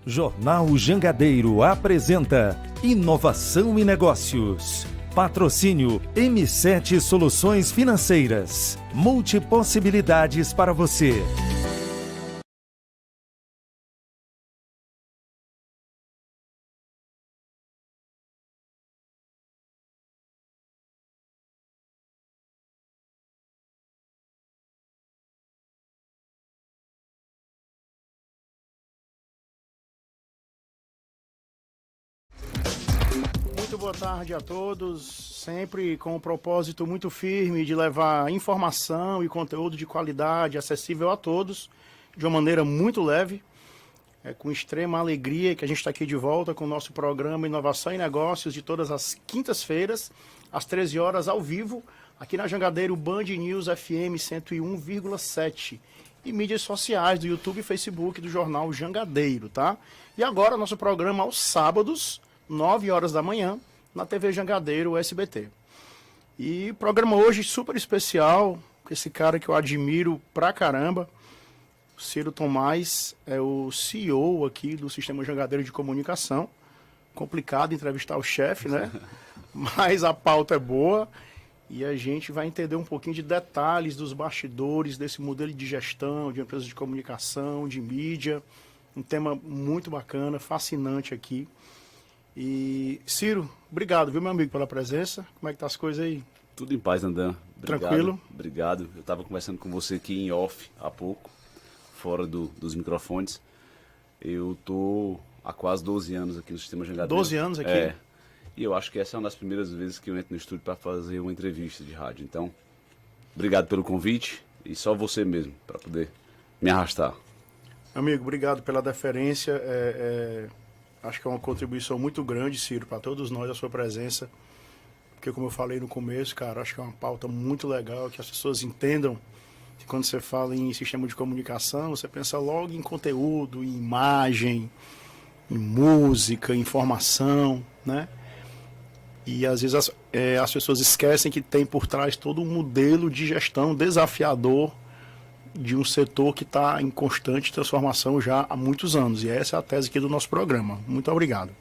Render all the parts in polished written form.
Jornal Jangadeiro apresenta Inovação e Negócios. Patrocínio M7 Soluções Financeiras. Multipossibilidades para você. Muito boa tarde a todos, sempre com um propósito muito firme de levar informação e conteúdo de qualidade acessível a todos, de uma maneira muito leve. É com extrema alegria que a gente está aqui de volta com o nosso programa Inovação e Negócios de todas as quintas-feiras, às 13 horas, ao vivo, aqui na Jangadeiro Band News FM 101,7 e mídias sociais do YouTube e Facebook do Jornal Jangadeiro, tá? E agora nosso programa aos sábados, 9 horas da manhã, na TV Jangadeiro SBT. E programa hoje super especial, com esse cara que eu admiro pra caramba, Ciro Tomás, é o CEO aqui do Sistema Jangadeiro de Comunicação. Complicado entrevistar o chefe, né? Mas a pauta é boa e a gente vai entender um pouquinho de detalhes dos bastidores desse modelo de gestão, de empresas de comunicação, de mídia. Um tema muito bacana, fascinante aqui. E, Ciro, obrigado, viu, meu amigo, pela presença. Como é que tá as coisas aí? Tudo em paz, Andan. Tranquilo? Obrigado. Eu estava conversando com você aqui em off há pouco, fora dos microfones. Eu tô há quase 12 anos aqui no Sistema Jangadeiro. 12 anos aqui? É. E eu acho que essa é uma das primeiras vezes que eu entro no estúdio para fazer uma entrevista de rádio. Então, obrigado pelo convite e só você mesmo para poder me arrastar. Amigo, obrigado pela deferência. Acho que é uma contribuição muito grande, Ciro, para todos nós, a sua presença. Porque, como eu falei no começo, cara, acho que é uma pauta muito legal, que as pessoas entendam que quando você fala em sistema de comunicação, você pensa logo em conteúdo, em imagem, em música, em informação, né? E às vezes as pessoas esquecem que tem por trás todo um modelo de gestão desafiador de um setor que está em constante transformação já há muitos anos. E essa é a tese aqui do nosso programa. Muito obrigado.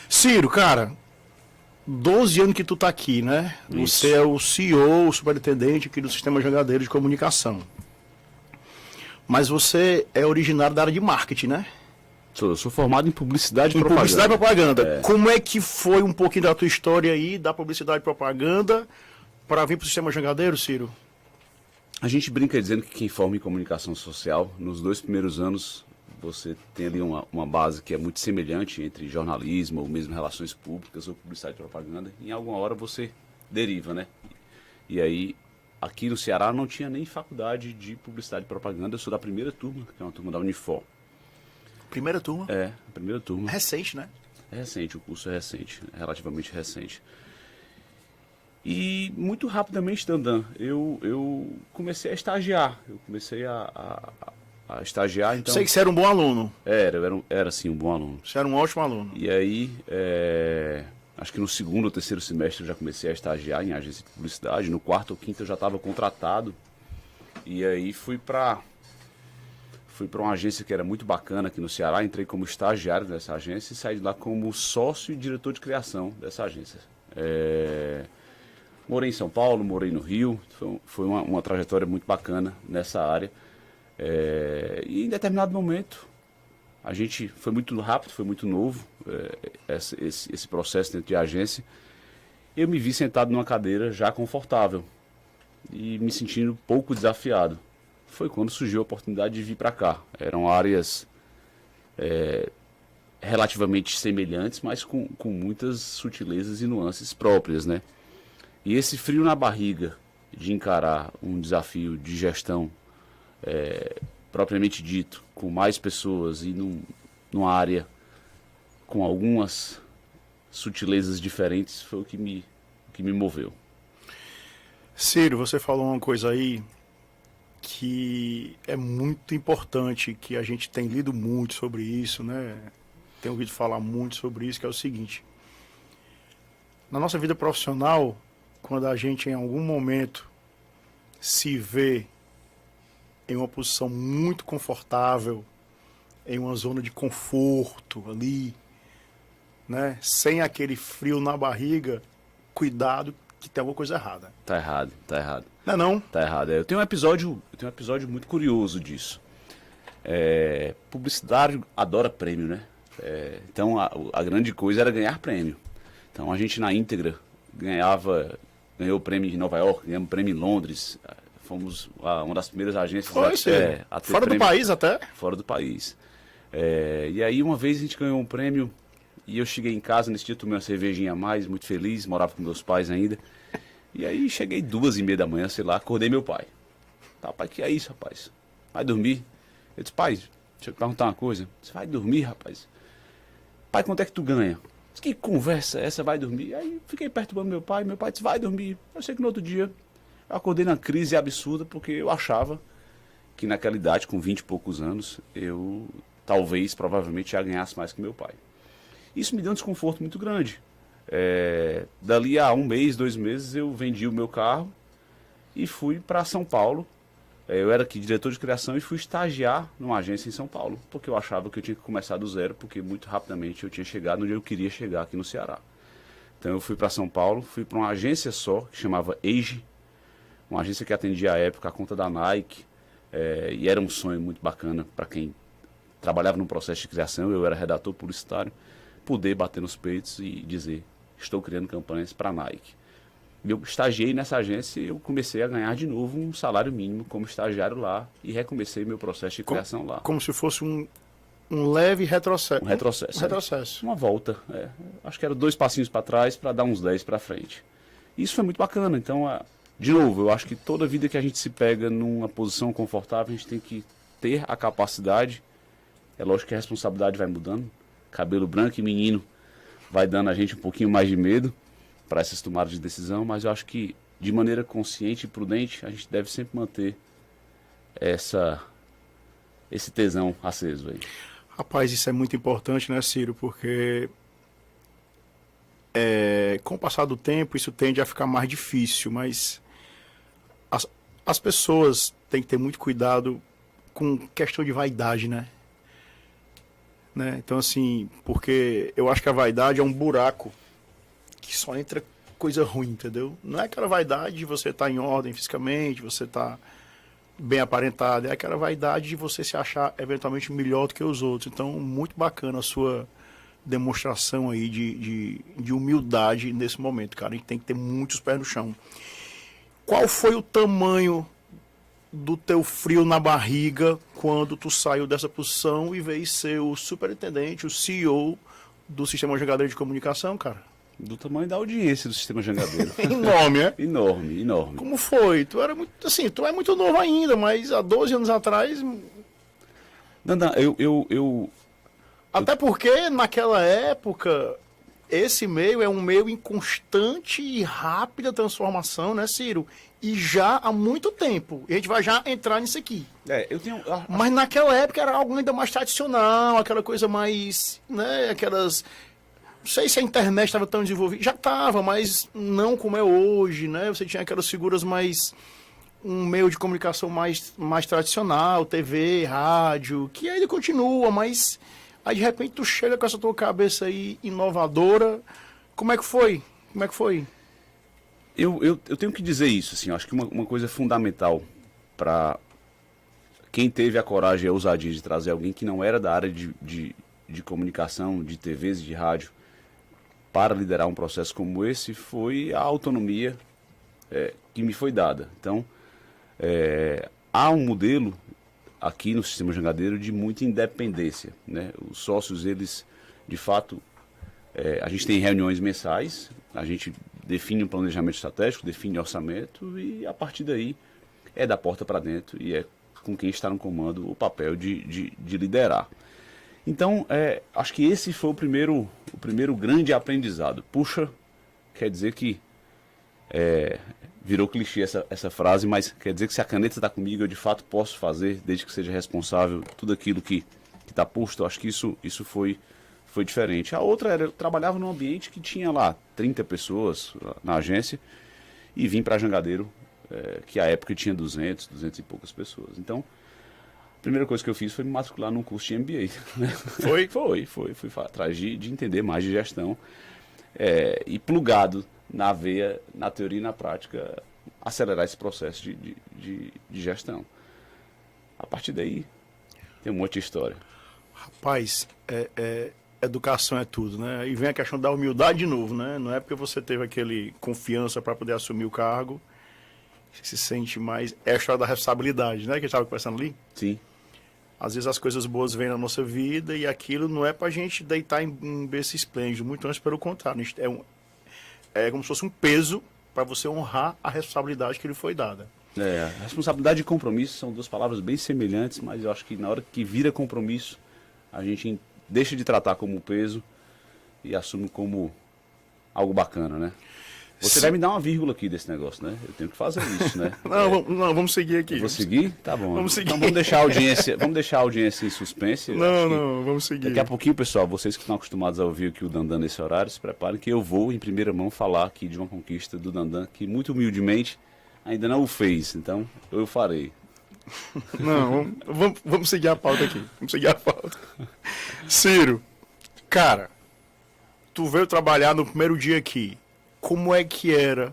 Ciro, cara, 12 anos que tu tá aqui, né? Isso. Você é o CEO, o superintendente aqui do Sistema Jangadeiro de Comunicação. Mas você é originário da área de marketing, né? Eu sou formado em publicidade e Em propaganda. publicidade e propaganda. É. Como é que foi um pouquinho da tua história aí, da publicidade e propaganda, para vir para o Sistema Jangadeiro, Ciro? A gente brinca dizendo que quem forma em comunicação social, nos 2 primeiros anos, você tem ali uma base que é muito semelhante entre jornalismo ou mesmo relações públicas ou publicidade e propaganda. Em alguma hora você deriva, né? E aí, aqui no Ceará não tinha nem faculdade de publicidade e propaganda. Eu sou da primeira turma, que é uma turma da Unifor. Primeira turma. É, a primeira turma. Recente, né? É recente, o curso é recente, é relativamente recente. E muito rapidamente, Dandan, eu comecei a estagiar. Eu comecei a estagiar, então... Sei que você era um bom aluno. Era sim um bom aluno. Você era um ótimo aluno. E aí, acho que no 2º ou 3º semestre eu já comecei a estagiar em agência de publicidade. No 4º ou 5º eu já estava contratado. E aí fui para uma agência que era muito bacana aqui no Ceará. Entrei como estagiário dessa agência e saí de lá como sócio e diretor de criação dessa agência. Morei em São Paulo, morei no Rio. Foi uma trajetória muito bacana nessa área. E em determinado momento, a gente foi muito rápido, foi muito novo, esse processo dentro de agência. Eu me vi sentado numa cadeira já confortável e me sentindo pouco desafiado. Foi quando surgiu a oportunidade de vir para cá. Eram áreas relativamente semelhantes, mas com muitas sutilezas e nuances próprias, né? E esse frio na barriga de encarar um desafio de gestão propriamente dito, com mais pessoas e numa área com algumas sutilezas diferentes, foi o que me moveu. Ciro, você falou uma coisa aí que é muito importante, que a gente tem lido muito sobre isso, né? Tem ouvido falar muito sobre isso, que é o seguinte: na nossa vida profissional, quando a gente em algum momento se vê em uma posição muito confortável, em uma zona de conforto ali, né? Sem aquele frio na barriga, cuidado que tem alguma coisa errada. Tá errado, tá errado. Não é não? Tá errado. Eu tenho um episódio muito curioso disso. Publicitário adora prêmio, né? Então a grande coisa era ganhar prêmio. Então a gente na íntegra ganhou o prêmio em Nova York, ganhamos prêmio em Londres. Fomos uma das primeiras agências a ter fora prêmio, do país até? Fora do país. E aí uma vez a gente ganhou um prêmio e eu cheguei em casa, nesse dia tomei uma cervejinha a mais, muito feliz, morava com meus pais ainda. E aí cheguei 2h30 da manhã, sei lá, acordei meu pai. Tá, pai, que é isso, rapaz? Vai dormir? Eu disse, pai, deixa eu te perguntar uma coisa. Você vai dormir, rapaz? Pai, quanto é que tu ganha? Disse, que conversa é essa, vai dormir? Aí fiquei perturbando meu pai disse, vai dormir. Eu sei que no outro dia eu acordei numa crise absurda, porque eu achava que naquela idade, com 20 e poucos anos, eu provavelmente já ganhasse mais que meu pai. Isso me deu um desconforto muito grande. Dali a 1 mês, 2 meses, eu vendi o meu carro e fui para São Paulo. Eu era aqui diretor de criação e fui estagiar numa agência em São Paulo, porque eu achava que eu tinha que começar do zero, porque muito rapidamente eu tinha chegado onde eu queria chegar aqui no Ceará. Então eu fui para São Paulo, fui para uma agência só, que chamava Age, uma agência que atendia à época a conta da Nike, e era um sonho muito bacana para quem trabalhava no processo de criação. Eu era redator publicitário, poder bater nos peitos e dizer, estou criando campanhas para a Nike. Eu estagiei nessa agência e eu comecei a ganhar de novo um salário mínimo como estagiário lá e recomecei meu processo de criação lá. Como se fosse um leve retrocesso. Um retrocesso. Um retrocesso. Uma volta. Acho que era 2 passinhos para trás para dar uns 10 para frente. Isso foi muito bacana. Então, de novo, eu acho que toda vida que a gente se pega numa posição confortável, a gente tem que ter a capacidade. É lógico que a responsabilidade vai mudando. Cabelo branco e menino vai dando a gente um pouquinho mais de medo para essas tomadas de decisão, mas eu acho que de maneira consciente e prudente a gente deve sempre manter esse tesão aceso aí. Rapaz, isso é muito importante, né, Ciro? Porque com o passar do tempo isso tende a ficar mais difícil, mas as pessoas têm que ter muito cuidado com questão de vaidade, né? Então, assim, porque eu acho que a vaidade é um buraco que só entra coisa ruim, entendeu? Não é aquela vaidade de você estar em ordem fisicamente, você estar bem aparentado, é aquela vaidade de você se achar eventualmente melhor do que os outros. Então, muito bacana a sua demonstração aí de humildade nesse momento, cara. A gente tem que ter muitos pés no chão. Qual foi o tamanho do teu frio na barriga quando tu saiu dessa posição e veio ser o superintendente, o CEO do Sistema Jangadeiro de Comunicação, cara? Do tamanho da audiência do Sistema Jangadeiro. Enorme, é? Enorme, enorme. Como foi? Tu era muito, assim, tu é muito novo ainda, mas há 12 anos atrás... Não, Até porque naquela época esse meio é um meio em constante e rápida transformação, né, Ciro? E já há muito tempo. E a gente vai já entrar nisso aqui. Mas naquela época era algo ainda mais tradicional, aquela coisa mais, né, aquelas... Não sei se a internet estava tão desenvolvida. Já estava, mas não como é hoje, né? Você tinha aquelas figuras mais... um meio de comunicação mais tradicional, TV, rádio, que ainda continua, mas... Aí, de repente, tu chega com essa tua cabeça aí inovadora. Como é que foi? Como é que foi? Eu tenho que dizer isso, assim, acho que uma coisa fundamental para quem teve a coragem e a ousadia de trazer alguém que não era da área de comunicação, de TVs e de rádio, para liderar um processo como esse, foi a autonomia que me foi dada. Então, há um modelo aqui no Sistema Jangadeiro de muita independência, né? Os sócios, eles, de fato, a gente tem reuniões mensais, a gente define um planejamento estratégico, define orçamento e a partir daí é da porta para dentro e é com quem está no comando o papel de liderar. Então, acho que esse foi o primeiro grande aprendizado. Puxa, quer dizer que virou clichê essa frase, mas quer dizer que se a caneta está comigo, eu de fato posso fazer, desde que seja responsável, tudo aquilo que está posto. Eu acho que isso foi diferente. A outra era, eu trabalhava num ambiente que tinha lá 30 pessoas na agência e vim para Jangadeiro, que à época tinha 200 e poucas pessoas. Então, primeira coisa que eu fiz foi me matricular num curso de MBA. Né? Foi? Fui atrás de entender mais de gestão. E plugado na veia, na teoria e na prática, acelerar esse processo de gestão. A partir daí, tem um monte de história. Rapaz, educação é tudo, né? E vem a questão da humildade de novo, né? Não é porque você teve aquele confiança para poder assumir o cargo, que se sente mais... É a história da responsabilidade, né? Que a gente estava conversando ali. Sim. Às vezes as coisas boas vêm na nossa vida e aquilo não é pra gente deitar em berço esplêndido, muito antes pelo contrário. É como se fosse um peso para você honrar a responsabilidade que lhe foi dada. Responsabilidade e compromisso são duas palavras bem semelhantes, mas eu acho que na hora que vira compromisso, a gente deixa de tratar como um peso e assume como algo bacana, né? Você vai me dar uma vírgula aqui desse negócio, né? Eu tenho que fazer isso, né? Não, vamos seguir aqui. Vou seguir? Tá bom. Vamos seguir. Então vamos deixar a audiência em suspense. Vamos seguir. Daqui a pouquinho, pessoal, vocês que estão acostumados a ouvir aqui o Dandan nesse horário, se preparem que eu vou, em primeira mão, falar aqui de uma conquista do Dandan, que muito humildemente ainda não o fez. Então, eu farei. Não, vamos seguir a pauta aqui. Vamos seguir a pauta. Ciro, cara, tu veio trabalhar no primeiro dia aqui. Como é que era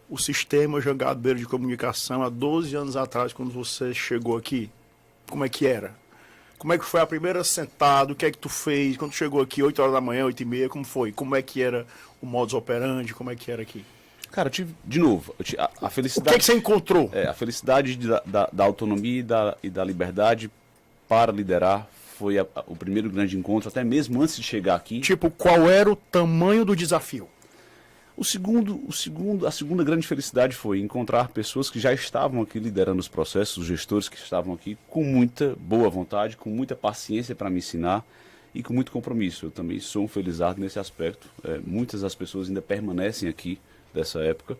o sistema Jangadeiro de comunicação há 12 anos atrás, quando você chegou aqui? Como é que era? Como é que foi a primeira sentada? O que é que tu fez? Quando tu chegou aqui, 8 horas da manhã, 8h30, como foi? Como é que era o modus operandi? Como é que era aqui? Cara, eu tive, de novo, a felicidade... O que é que você encontrou? A felicidade da autonomia e da liberdade para liderar foi o primeiro grande encontro, até mesmo antes de chegar aqui. Tipo, qual era o tamanho do desafio? A segunda grande felicidade foi encontrar pessoas que já estavam aqui liderando os processos, os gestores que estavam aqui com muita boa vontade, com muita paciência para me ensinar e com muito compromisso. Eu também sou um felizardo nesse aspecto. Muitas das pessoas ainda permanecem aqui dessa época.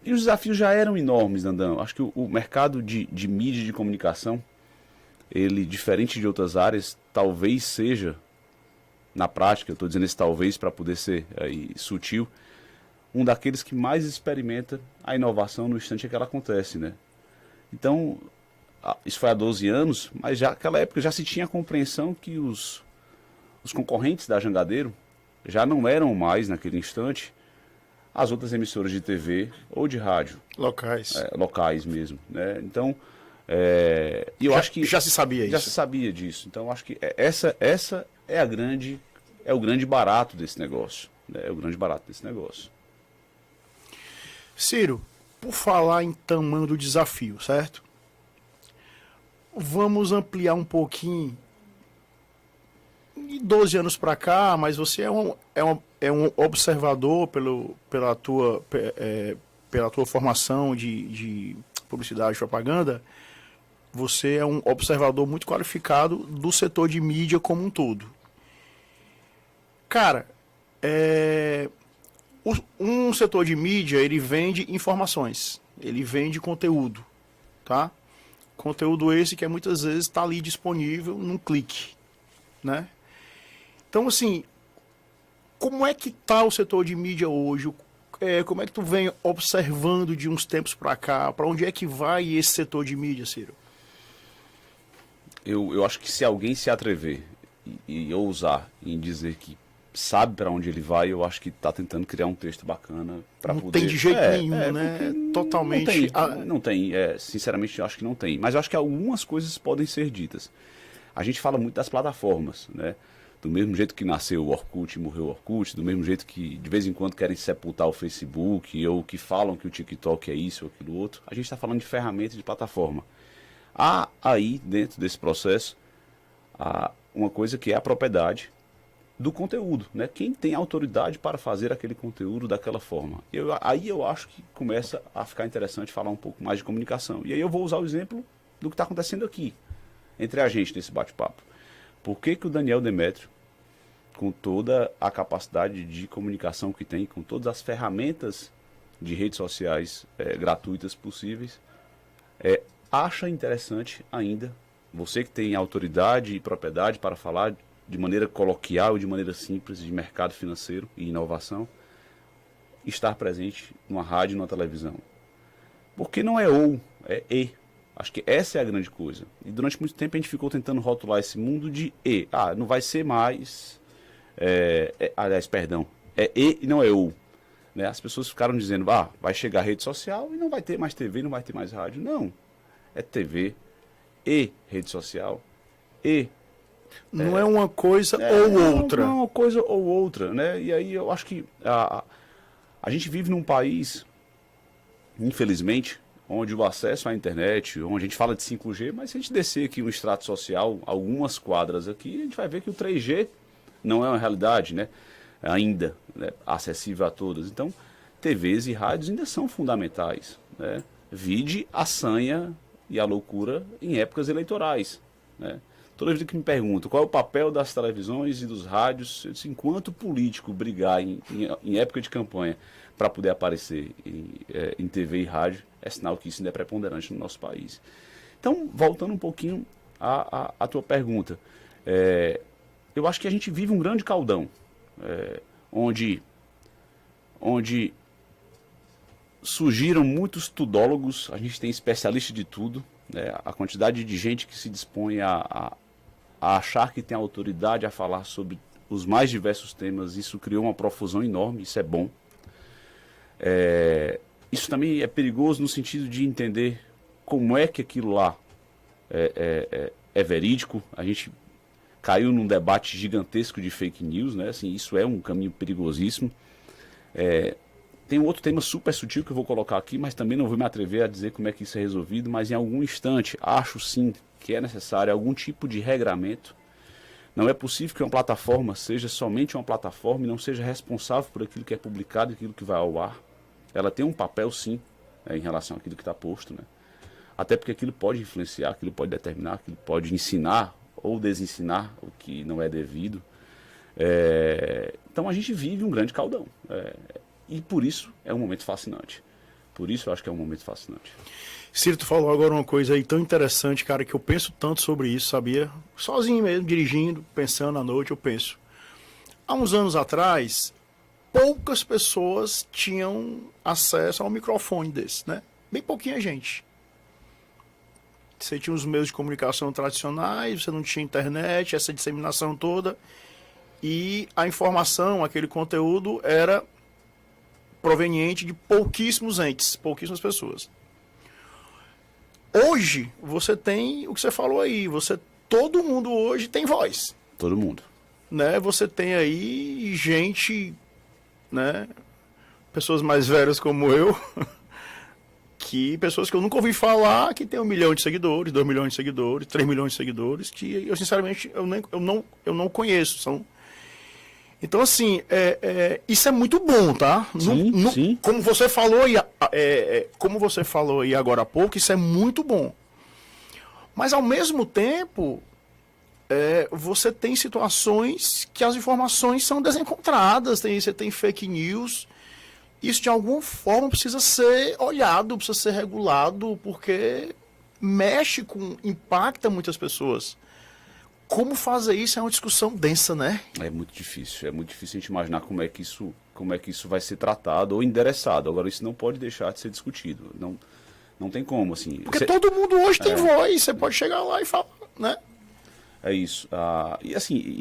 E os desafios já eram enormes, Dandan. Acho que o mercado de mídia e de comunicação, ele, diferente de outras áreas, talvez seja... Na prática, eu estou dizendo esse talvez para poder ser sutil, um daqueles que mais experimenta a inovação no instante em que ela acontece, né? Então, isso foi há 12 anos, mas já naquela época já se tinha a compreensão que os concorrentes da Jangadeiro já não eram mais, naquele instante, as outras emissoras de TV ou de rádio. Locais. Locais mesmo, né? Então, eu acho que... Já se sabia isso. Já se sabia disso. Então, acho que essa é o grande barato desse negócio. Né? É o grande barato desse negócio. Ciro, por falar em tamanho do desafio, certo? Vamos ampliar um pouquinho. De 12 anos para cá, mas você é um observador pela tua formação de publicidade e propaganda. Você é um observador muito qualificado do setor de mídia como um todo. Cara, um setor de mídia, ele vende informações, ele vende conteúdo, tá? Conteúdo esse que muitas vezes está ali disponível num clique, né? Então, assim, como é que tá o setor de mídia hoje? Como é que tu vem observando de uns tempos para cá? Para onde é que vai esse setor de mídia, Ciro? Eu acho que se alguém se atrever e ousar em dizer que sabe para onde ele vai, eu acho que está tentando criar um texto bacana para poder... Não tem de jeito nenhum, né? Totalmente... Não tem, sinceramente eu acho que não tem. Mas eu acho que algumas coisas podem ser ditas. A gente fala muito das plataformas, né? Do mesmo jeito que nasceu o Orkut e morreu o Orkut, do mesmo jeito que de vez em quando querem sepultar o Facebook, ou que falam que o TikTok é isso ou aquilo outro, a gente está falando de ferramenta de plataforma. Há aí, dentro desse processo, uma coisa que é a propriedade do conteúdo, né? Quem tem autoridade para fazer aquele conteúdo daquela forma. Aí eu acho que começa a ficar interessante falar um pouco mais de comunicação. E aí eu vou usar o exemplo do que está acontecendo aqui, entre a gente, nesse bate-papo. Por que o Daniel Demétrio, com toda a capacidade de comunicação que tem, com todas as ferramentas de redes sociais gratuitas possíveis, acha interessante ainda, você que tem autoridade e propriedade para falar de maneira coloquial e de maneira simples de mercado financeiro e inovação, estar presente numa rádio e numa televisão? Porque não é ou, é e. Acho que essa é a grande coisa. E durante muito tempo a gente ficou tentando rotular esse mundo de E. Não vai ser mais... aliás, perdão. É E e não é U. Né? As pessoas ficaram dizendo, vai chegar a rede social e não vai ter mais TV, não vai ter mais rádio. Não. É TV e rede social e... Não é uma coisa ou outra. Não é uma coisa ou outra, né? E aí eu acho que a gente vive num país, infelizmente, onde o acesso à internet, onde a gente fala de 5G, mas se a gente descer aqui um extrato social, algumas quadras aqui, a gente vai ver que o 3G não é uma realidade, né? Ainda, né? Acessível a todas. Então, TVs e rádios ainda são fundamentais, né? Vide a sanha e a loucura em épocas eleitorais, né? Toda vez que me perguntam qual é o papel das televisões e dos rádios, eu disse, enquanto político brigar em época de campanha para poder aparecer em TV e rádio, é sinal que isso ainda é preponderante no nosso país. Então, voltando um pouquinho à tua pergunta, eu acho que a gente vive um grande caldão, onde surgiram muitos tudólogos, a gente tem especialistas de tudo, né? A quantidade de gente que se dispõe a achar que tem autoridade a falar sobre os mais diversos temas, isso criou uma profusão enorme, isso é bom. Isso também é perigoso no sentido de entender como é que aquilo lá é verídico. A gente caiu num debate gigantesco de fake news, né? Assim, isso é um caminho perigosíssimo. Tem um outro tema super sutil que eu vou colocar aqui, mas também não vou me atrever a dizer como é que isso é resolvido, mas em algum instante acho sim que é necessário algum tipo de regramento. Não é possível que uma plataforma seja somente uma plataforma e não seja responsável por aquilo que é publicado e aquilo que vai ao ar. Ela tem um papel sim, em relação àquilo que está posto, né? Até porque aquilo pode influenciar, aquilo pode determinar, aquilo pode ensinar ou desensinar o que não é devido. Então a gente vive um grande caldão. E por isso é um momento fascinante. Por isso eu acho que é um momento fascinante. Ciro, tu falou agora uma coisa aí tão interessante, cara, que eu penso tanto sobre isso, sabia? Sozinho mesmo, dirigindo, pensando à noite, eu penso. Há uns anos atrás, poucas pessoas tinham acesso a um microfone desse, né? Bem pouquinha gente. Você tinha os meios de comunicação tradicionais, você não tinha internet, essa disseminação toda, e a informação, aquele conteúdo era proveniente de pouquíssimos entes, pouquíssimas pessoas. Hoje, você tem o que você falou aí, todo mundo hoje tem voz. Todo mundo. Né? Você tem aí gente, né? Pessoas mais velhas como eu, pessoas que eu nunca ouvi falar, que tem 1 milhão de seguidores, 2 milhões de seguidores, 3 milhões de seguidores, que eu sinceramente eu não conheço. Então, assim, isso é muito bom, tá? Sim. Como você falou aí agora há pouco, isso é muito bom. Mas, ao mesmo tempo, você tem situações que as informações são desencontradas, você tem fake news. Isso, de alguma forma, precisa ser olhado, precisa ser regulado, porque impacta muitas pessoas. Como fazer isso é uma discussão densa, né? É muito difícil a gente imaginar como é que isso vai ser tratado ou endereçado. Agora, isso não pode deixar de ser discutido. Não tem como, assim. Porque todo mundo hoje tem voz, você pode chegar lá e falar, né? É isso. E assim,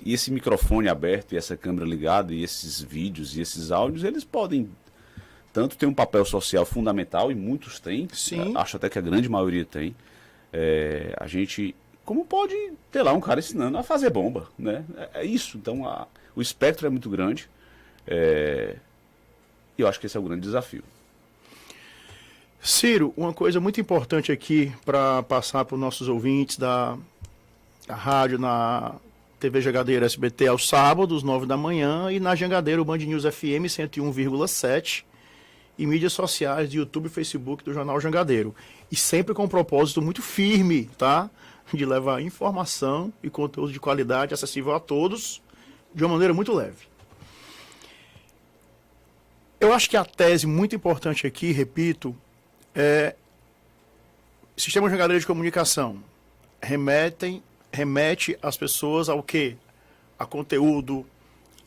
esse microfone aberto, e essa câmera ligada, e esses vídeos e esses áudios, eles podem tanto ter um papel social fundamental, e muitos têm. Sim. Acho até que a grande maioria tem. A gente... Como pode ter lá um cara ensinando a fazer bomba, né? É isso. Então, o espectro é muito grande. E eu acho que esse é o grande desafio. Ciro, uma coisa muito importante aqui para passar para os nossos ouvintes da rádio, na TV Jangadeiro SBT aos sábados, 9 da manhã, e na Jangadeiro Band News FM 101,7 e mídias sociais de YouTube e Facebook do Jornal Jangadeiro. E sempre com um propósito muito firme, tá? De levar informação e conteúdo de qualidade acessível a todos de uma maneira muito leve. Eu acho que a tese muito importante aqui, repito, sistema Jangadeiro de comunicação remete as pessoas ao quê? A conteúdo,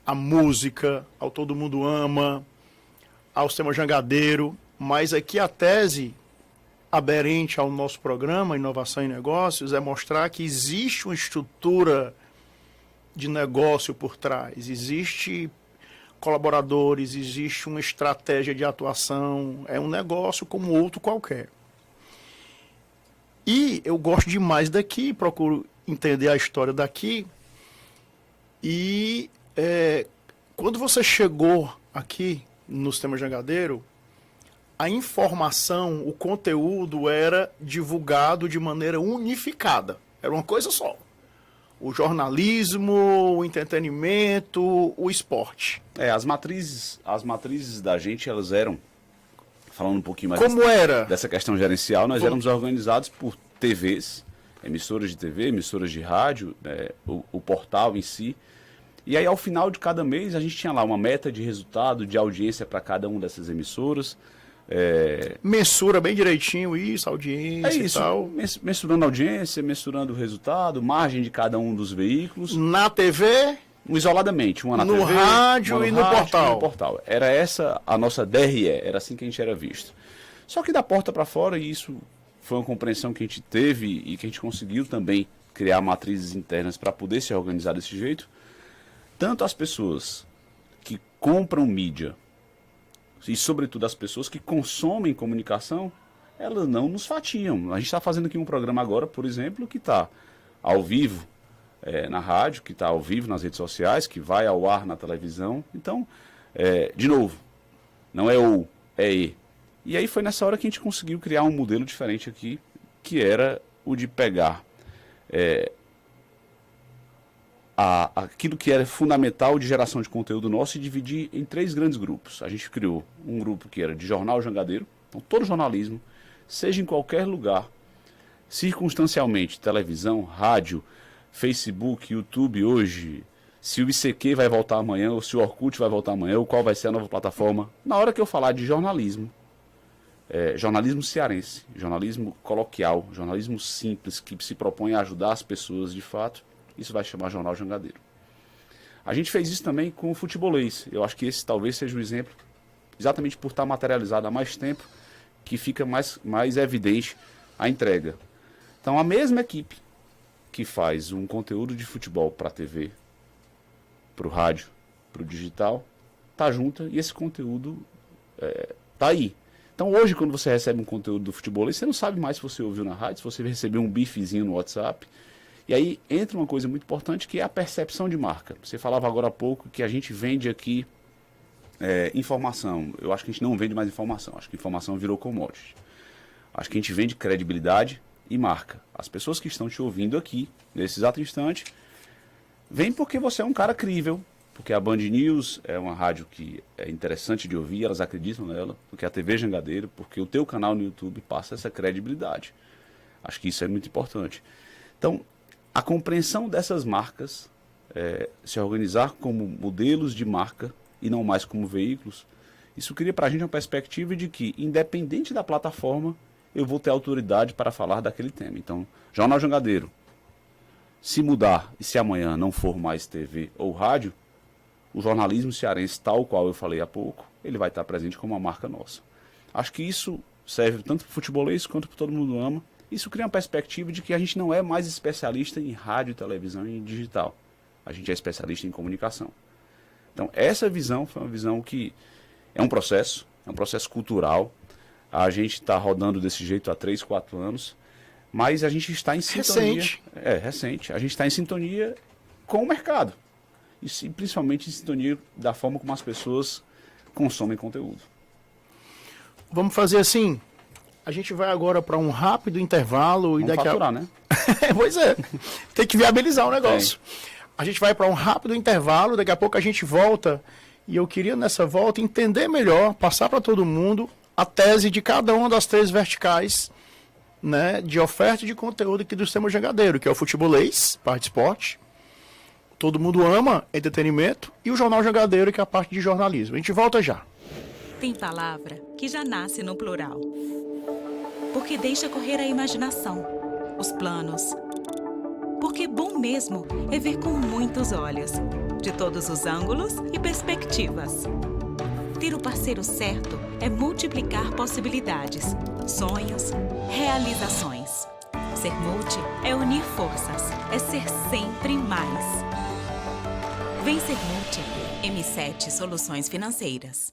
a música, ao Todo Mundo Ama, ao sistema Jangadeiro, mas aqui a tese aderente ao nosso programa Inovação em Negócios é mostrar que existe uma estrutura de negócio por trás, existe colaboradores, existe uma estratégia de atuação, é um negócio como outro qualquer. E eu gosto demais daqui, procuro entender a história daqui. E quando você chegou aqui no Sistema Jangadeiro, a informação, o conteúdo era divulgado de maneira unificada. Era uma coisa só. O jornalismo, o entretenimento, o esporte. As matrizes da gente, elas eram, falando um pouquinho mais Como era? Dessa questão gerencial, nós éramos organizados por TVs, emissoras de TV, emissoras de rádio, o portal em si. E aí, ao final de cada mês, a gente tinha lá uma meta de resultado, de audiência para cada uma dessas emissoras. Mensura bem direitinho isso, audiência e tal. Mensurando a audiência, mensurando o resultado, margem de cada um dos veículos. Na TV? Isoladamente, uma na no TV, rádio e no portal. No portal. Era essa a nossa DRE, era assim que a gente era visto. Só que da porta para fora, e isso foi uma compreensão que a gente teve e que a gente conseguiu também criar matrizes internas para poder se organizar desse jeito, tanto as pessoas que compram mídia e, sobretudo, as pessoas que consomem comunicação, elas não nos fatiam. A gente está fazendo aqui um programa agora, por exemplo, que está ao vivo na rádio, que está ao vivo nas redes sociais, que vai ao ar na televisão. Então, de novo, não é ou, é e. E aí foi nessa hora que a gente conseguiu criar um modelo diferente aqui, que era o de pegar aquilo que era fundamental de geração de conteúdo nosso e dividir em 3 grandes grupos. A gente criou um grupo que era de jornal jangadeiro, então todo jornalismo, seja em qualquer lugar, circunstancialmente, televisão, rádio, Facebook, YouTube hoje, se o ICQ vai voltar amanhã, ou se o Orkut vai voltar amanhã, ou qual vai ser a nova plataforma. Na hora que eu falar de jornalismo, jornalismo cearense, jornalismo coloquial, jornalismo simples, que se propõe a ajudar as pessoas de fato, isso vai chamar Jornal Jangadeiro. A gente fez isso também com o futebolês. Eu acho que esse talvez seja o exemplo, exatamente por estar materializado há mais tempo, que fica mais evidente a entrega. Então, a mesma equipe que faz um conteúdo de futebol para a TV, para o rádio, para o digital, está junta e esse conteúdo está aí. Então, hoje, quando você recebe um conteúdo do futebolês, você não sabe mais se você ouviu na rádio, se você recebeu um bifezinho no WhatsApp. E aí entra uma coisa muito importante, que é a percepção de marca. Você falava agora há pouco que a gente vende aqui informação. Eu acho que a gente não vende mais informação. Acho que informação virou commodity. Acho que a gente vende credibilidade e marca. As pessoas que estão te ouvindo aqui, nesse exato instante, vêm porque você é um cara crível, porque a Band News é uma rádio que é interessante de ouvir, elas acreditam nela, porque a TV Jangadeiro, porque o teu canal no YouTube passa essa credibilidade. Acho que isso é muito importante. Então, a compreensão dessas marcas, se organizar como modelos de marca e não mais como veículos, isso cria para a gente uma perspectiva de que, independente da plataforma, eu vou ter autoridade para falar daquele tema. Então, Jornal Jangadeiro, se mudar e se amanhã não for mais TV ou rádio, o jornalismo cearense, tal qual eu falei há pouco, ele vai estar presente como uma marca nossa. Acho que isso serve tanto para o futebolês quanto para Todo Mundo Ama. Isso cria uma perspectiva de que a gente não é mais especialista em rádio, televisão e digital. A gente é especialista em comunicação. Então, essa visão foi uma visão que é um processo cultural. A gente está rodando desse jeito há 3, 4 anos, mas a gente está em sintonia. Recente. Recente. A gente está em sintonia com o mercado. E principalmente em sintonia da forma como as pessoas consomem conteúdo. Vamos fazer assim. A gente vai agora para um rápido intervalo. Vamos faturar, né? Pois é. Tem que viabilizar o negócio. A gente vai para um rápido intervalo. Daqui a pouco a gente volta. E eu queria, nessa volta, entender melhor, passar para todo mundo a tese de cada uma das 3 verticais, né, de oferta de conteúdo aqui do Sistema Jangadeiro, que é o futebolês, parte de esporte, Todo Mundo Ama, entretenimento, e o Jornal Jangadeiro, que é a parte de jornalismo. A gente volta já. Tem palavra que já nasce no plural. Porque deixa correr a imaginação, os planos. Porque bom mesmo é ver com muitos olhos, de todos os ângulos e perspectivas. Ter o parceiro certo é multiplicar possibilidades, sonhos, realizações. Ser multi é unir forças, é ser sempre mais. Vem ser multi. M7 Soluções Financeiras.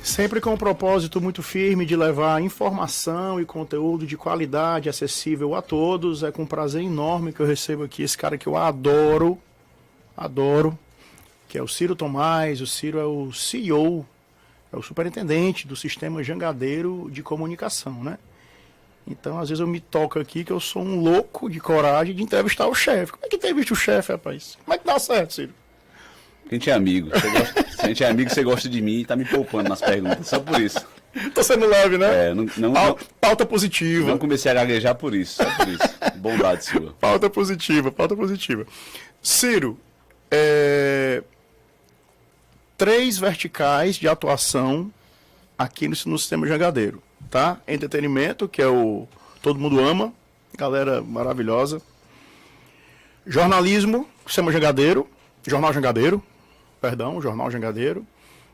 Sempre com um propósito muito firme de levar informação e conteúdo de qualidade acessível a todos. É com prazer enorme que eu recebo aqui esse cara que eu adoro, que é o Ciro Tomás. O Ciro é o CEO, é o superintendente do sistema Jangadeiro de comunicação, né? Então, às vezes eu me toco aqui que eu sou um louco de coragem de entrevistar o chefe. Como é que entrevista o chefe, rapaz? Como é que dá certo, Ciro? A gente é amigo. Se a gente é amigo, você gosta de mim e tá me poupando nas perguntas. Só por isso. Tô sendo leve, né? Pauta positiva. Não comecei a gaguejar por isso. Só por isso. Bondade sua. Pauta positiva. Ciro, 3 verticais de atuação aqui no sistema Jangadeiro, tá? Entretenimento, que é o todo mundo ama, galera maravilhosa. Jornalismo, sistema Jangadeiro, Jornal Jangadeiro.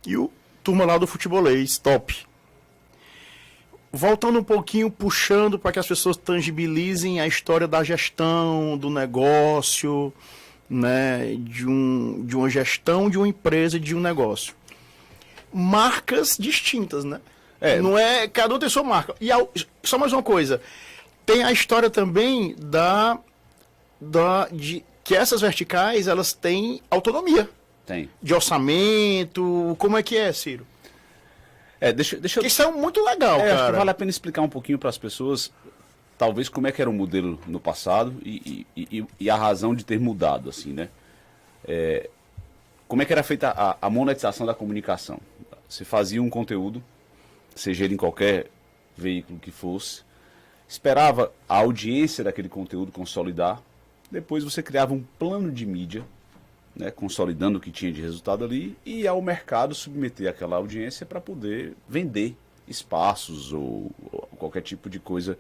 E o turma lá do futebolês, top. Voltando um pouquinho, puxando para que as pessoas tangibilizem a história da gestão, do negócio, né, de uma gestão de uma empresa, de um negócio. Marcas distintas, né? Não é, cada um tem sua marca. E só mais uma coisa, tem a história também de que essas verticais, elas têm autonomia. Tem. De orçamento, como é que é, Ciro? Deixa eu... Isso é muito legal, acho que cara. vale a pena explicar um pouquinho para as pessoas, talvez, como é que era o modelo no passado e a razão de ter mudado, assim, né? Como é que era feita a monetização da comunicação? Você fazia um conteúdo, seja ele em qualquer veículo que fosse, esperava a audiência daquele conteúdo consolidar, depois você criava um plano de mídia, né, consolidando o que tinha de resultado ali, e ao mercado submeter aquela audiência para poder vender espaços ou qualquer tipo de coisa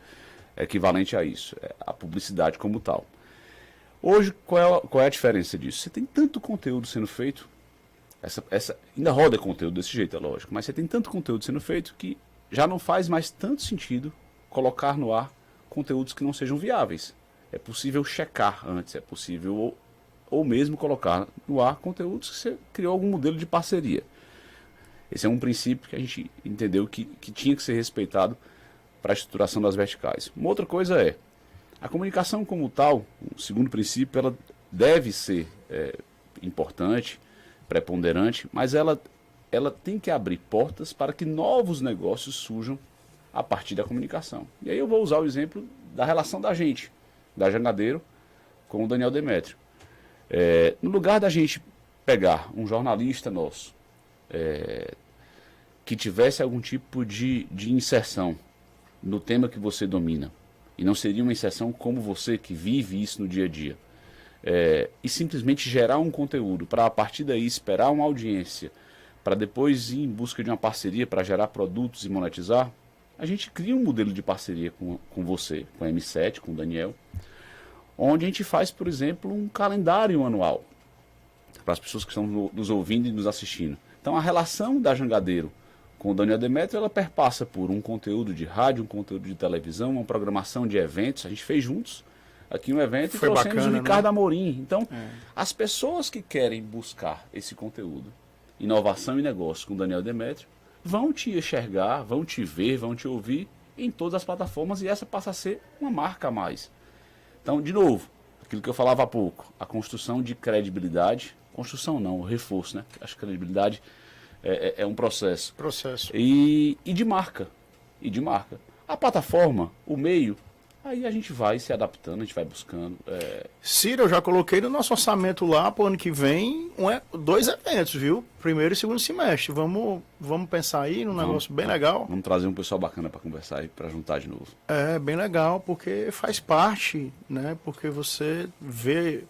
equivalente a isso, a publicidade como tal. Hoje, qual é a diferença disso? Você tem tanto conteúdo sendo feito, ainda roda conteúdo desse jeito, é lógico, mas você tem tanto conteúdo sendo feito que já não faz mais tanto sentido colocar no ar conteúdos que não sejam viáveis. É possível checar antes, é possível ou mesmo colocar no ar conteúdos que você criou algum modelo de parceria. Esse é um princípio que a gente entendeu que tinha que ser respeitado para a estruturação das verticais. Uma outra coisa é, a comunicação como tal, o segundo princípio, ela deve ser importante, preponderante, mas ela tem que abrir portas para que novos negócios surjam a partir da comunicação. E aí eu vou usar o exemplo da relação da gente, da Jangadeiro, com o Daniel Demétrio. No lugar da gente pegar um jornalista nosso que tivesse algum tipo de inserção no tema que você domina, e não seria uma inserção como você que vive isso no dia a dia, e simplesmente gerar um conteúdo para a partir daí esperar uma audiência para depois ir em busca de uma parceria para gerar produtos e monetizar, a gente cria um modelo de parceria com você, com a M7, com o Daniel, onde a gente faz, por exemplo, um calendário anual para as pessoas que estão nos ouvindo e nos assistindo. Então a relação da Jangadeiro com o Daniel Demetrio, ela perpassa por um conteúdo de rádio, um conteúdo de televisão, uma programação de eventos. A gente fez juntos aqui um evento e trouxemos bacana, o Ricardo Amorim. Então, as pessoas que querem buscar esse conteúdo, inovação e negócio com o Daniel Demetrio, vão te enxergar, vão te ver, vão te ouvir em todas as plataformas, e essa passa a ser uma marca a mais. Então, de novo, aquilo que eu falava há pouco, a construção de credibilidade, construção não, o reforço, né? Acho que credibilidade é um processo. E de marca. A plataforma, o meio, aí a gente vai se adaptando, a gente vai buscando. Ciro, eu já coloquei no nosso orçamento lá para o ano que vem 2 eventos, viu? Primeiro e segundo semestre. Vamos pensar aí num negócio bem legal. Vamos trazer um pessoal bacana para conversar aí, para juntar de novo. Bem legal, porque faz parte, né? Porque você vê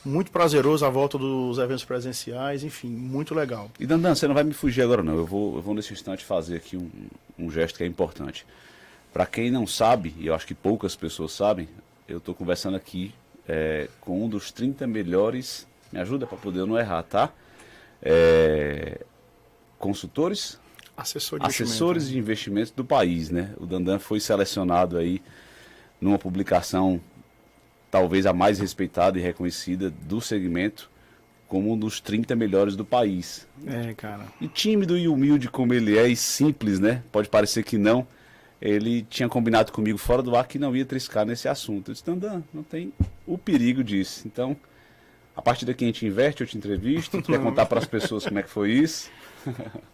muito prazeroso a volta dos eventos presenciais, enfim, muito legal. E Dandan, você não vai me fugir agora não, eu vou nesse instante fazer aqui um gesto que é importante. Para quem não sabe, e eu acho que poucas pessoas sabem, eu estou conversando aqui com um dos 30 melhores, me ajuda para poder eu não errar, tá? Consultores? Assessores de investimentos do país, né? O Dandan foi selecionado aí numa publicação talvez a mais respeitada e reconhecida do segmento, como um dos 30 melhores do país. Cara. E tímido e humilde como ele é, e simples, né? Pode parecer que não. Ele tinha combinado comigo fora do ar que não ia triscar nesse assunto. Eu disse, não tem o perigo disso. Então, a partir daqui a gente inverte, eu te entrevisto, tu quer contar para as pessoas como é que foi isso?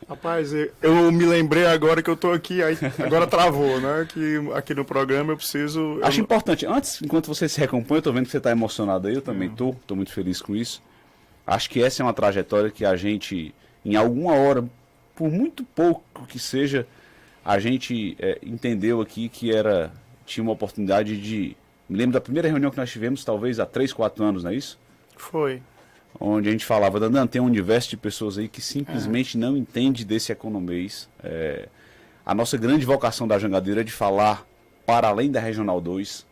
Rapaz, eu me lembrei agora que eu tô aqui, aí agora travou, né? Que aqui no programa eu preciso... Acho importante, antes, enquanto você se recompõe, eu tô vendo que você tá emocionado aí, eu também tô muito feliz com isso. Acho que essa é uma trajetória que a gente, em alguma hora, por muito pouco que seja, a gente entendeu aqui que tinha uma oportunidade de... Me lembro da primeira reunião que nós tivemos, talvez há 3, 4 anos, não é isso? Foi. Onde a gente falava, Dandan, tem um universo de pessoas aí que simplesmente não entende desse economês. A nossa grande vocação da Jangadeiro é de falar para além da Regional 2.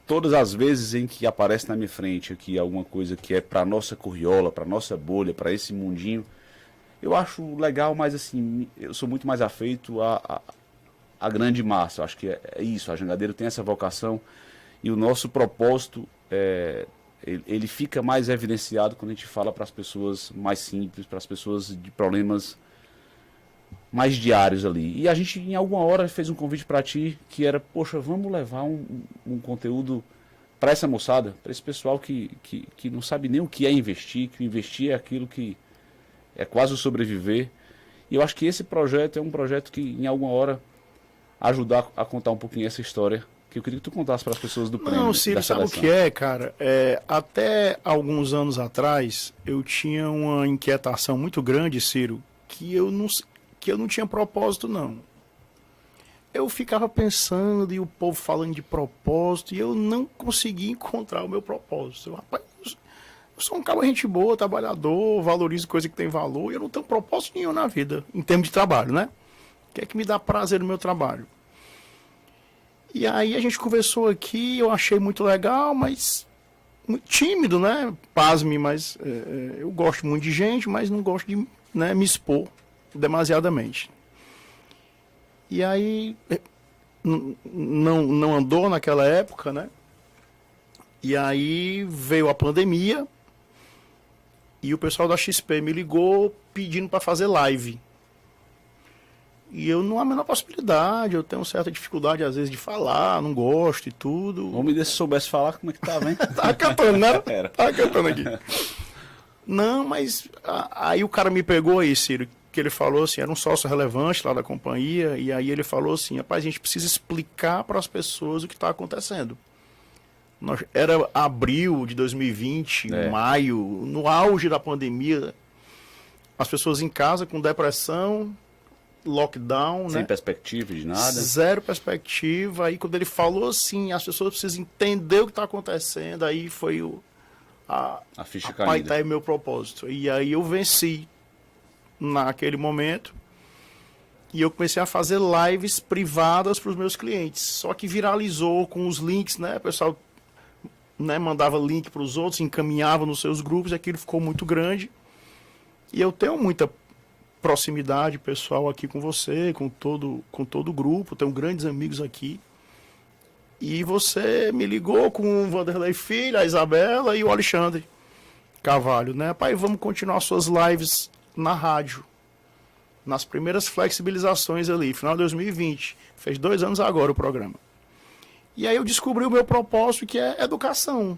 Todas as vezes em que aparece na minha frente aqui alguma coisa que é para nossa curriola, para nossa bolha, para esse mundinho, eu acho legal, mas assim, eu sou muito mais afeito à grande massa. Eu acho que é isso, a Jangadeiro tem essa vocação e o nosso propósito ele fica mais evidenciado quando a gente fala para as pessoas mais simples, para as pessoas de problemas mais diários ali. E a gente, em alguma hora, fez um convite para ti, que era, poxa, vamos levar um conteúdo para essa moçada, para esse pessoal que não sabe nem o que é investir, que investir é aquilo que é quase o sobreviver. E eu acho que esse projeto é um projeto que, em alguma hora, ajudar a contar um pouquinho essa história, que eu queria que tu contasse para as pessoas do prêmio. Não, Ciro, sabe o que é, cara? Até alguns anos atrás, eu tinha uma inquietação muito grande, Ciro, que eu não tinha propósito, não. Eu ficava pensando e o povo falando de propósito e eu não conseguia encontrar o meu propósito. Rapaz, eu sou um cara gente boa, trabalhador, valorizo coisa que tem valor e eu não tenho propósito nenhum na vida, em termos de trabalho, né? O que é que me dá prazer no meu trabalho? E aí a gente conversou aqui, eu achei muito legal, mas muito tímido, né? Pasme, mas eu gosto muito de gente, mas não gosto de me expor demasiadamente. E aí não andou naquela época, né? E aí veio a pandemia e o pessoal da XP me ligou pedindo para fazer live. E eu não há a menor possibilidade, eu tenho certa dificuldade às vezes de falar, não gosto e tudo. Homem desse soubesse falar, como é que tava, hein? Tá cantando, né? Era. Tá cantando aqui. Não, mas aí o cara me pegou aí, Ciro, que ele falou assim, era um sócio relevante lá da companhia, e aí ele falou assim, rapaz, a gente precisa explicar para as pessoas o que está acontecendo. Era abril de 2020, maio, no auge da pandemia, as pessoas em casa com depressão, lockdown, Sem né? perspectiva de nada. Zero perspectiva. Aí quando ele falou assim, as pessoas precisam entender o que está acontecendo, aí foi A ficha Pai, caída. tá aí meu propósito. E aí eu venci naquele momento. E eu comecei a fazer lives privadas para os meus clientes. Só que viralizou com os links, né? O pessoal, né, mandava link para os outros, encaminhava nos seus grupos, e aquilo ficou muito grande. E eu tenho muita proximidade pessoal aqui com você, com todo o grupo, tenho grandes amigos aqui. E você me ligou com o Vanderlei Filho, a Isabela e o Alexandre Carvalho, né? Pai, vamos continuar suas lives na rádio. Nas primeiras flexibilizações ali, final de 2020. Fez 2 anos agora o programa. E aí eu descobri o meu propósito, que é educação.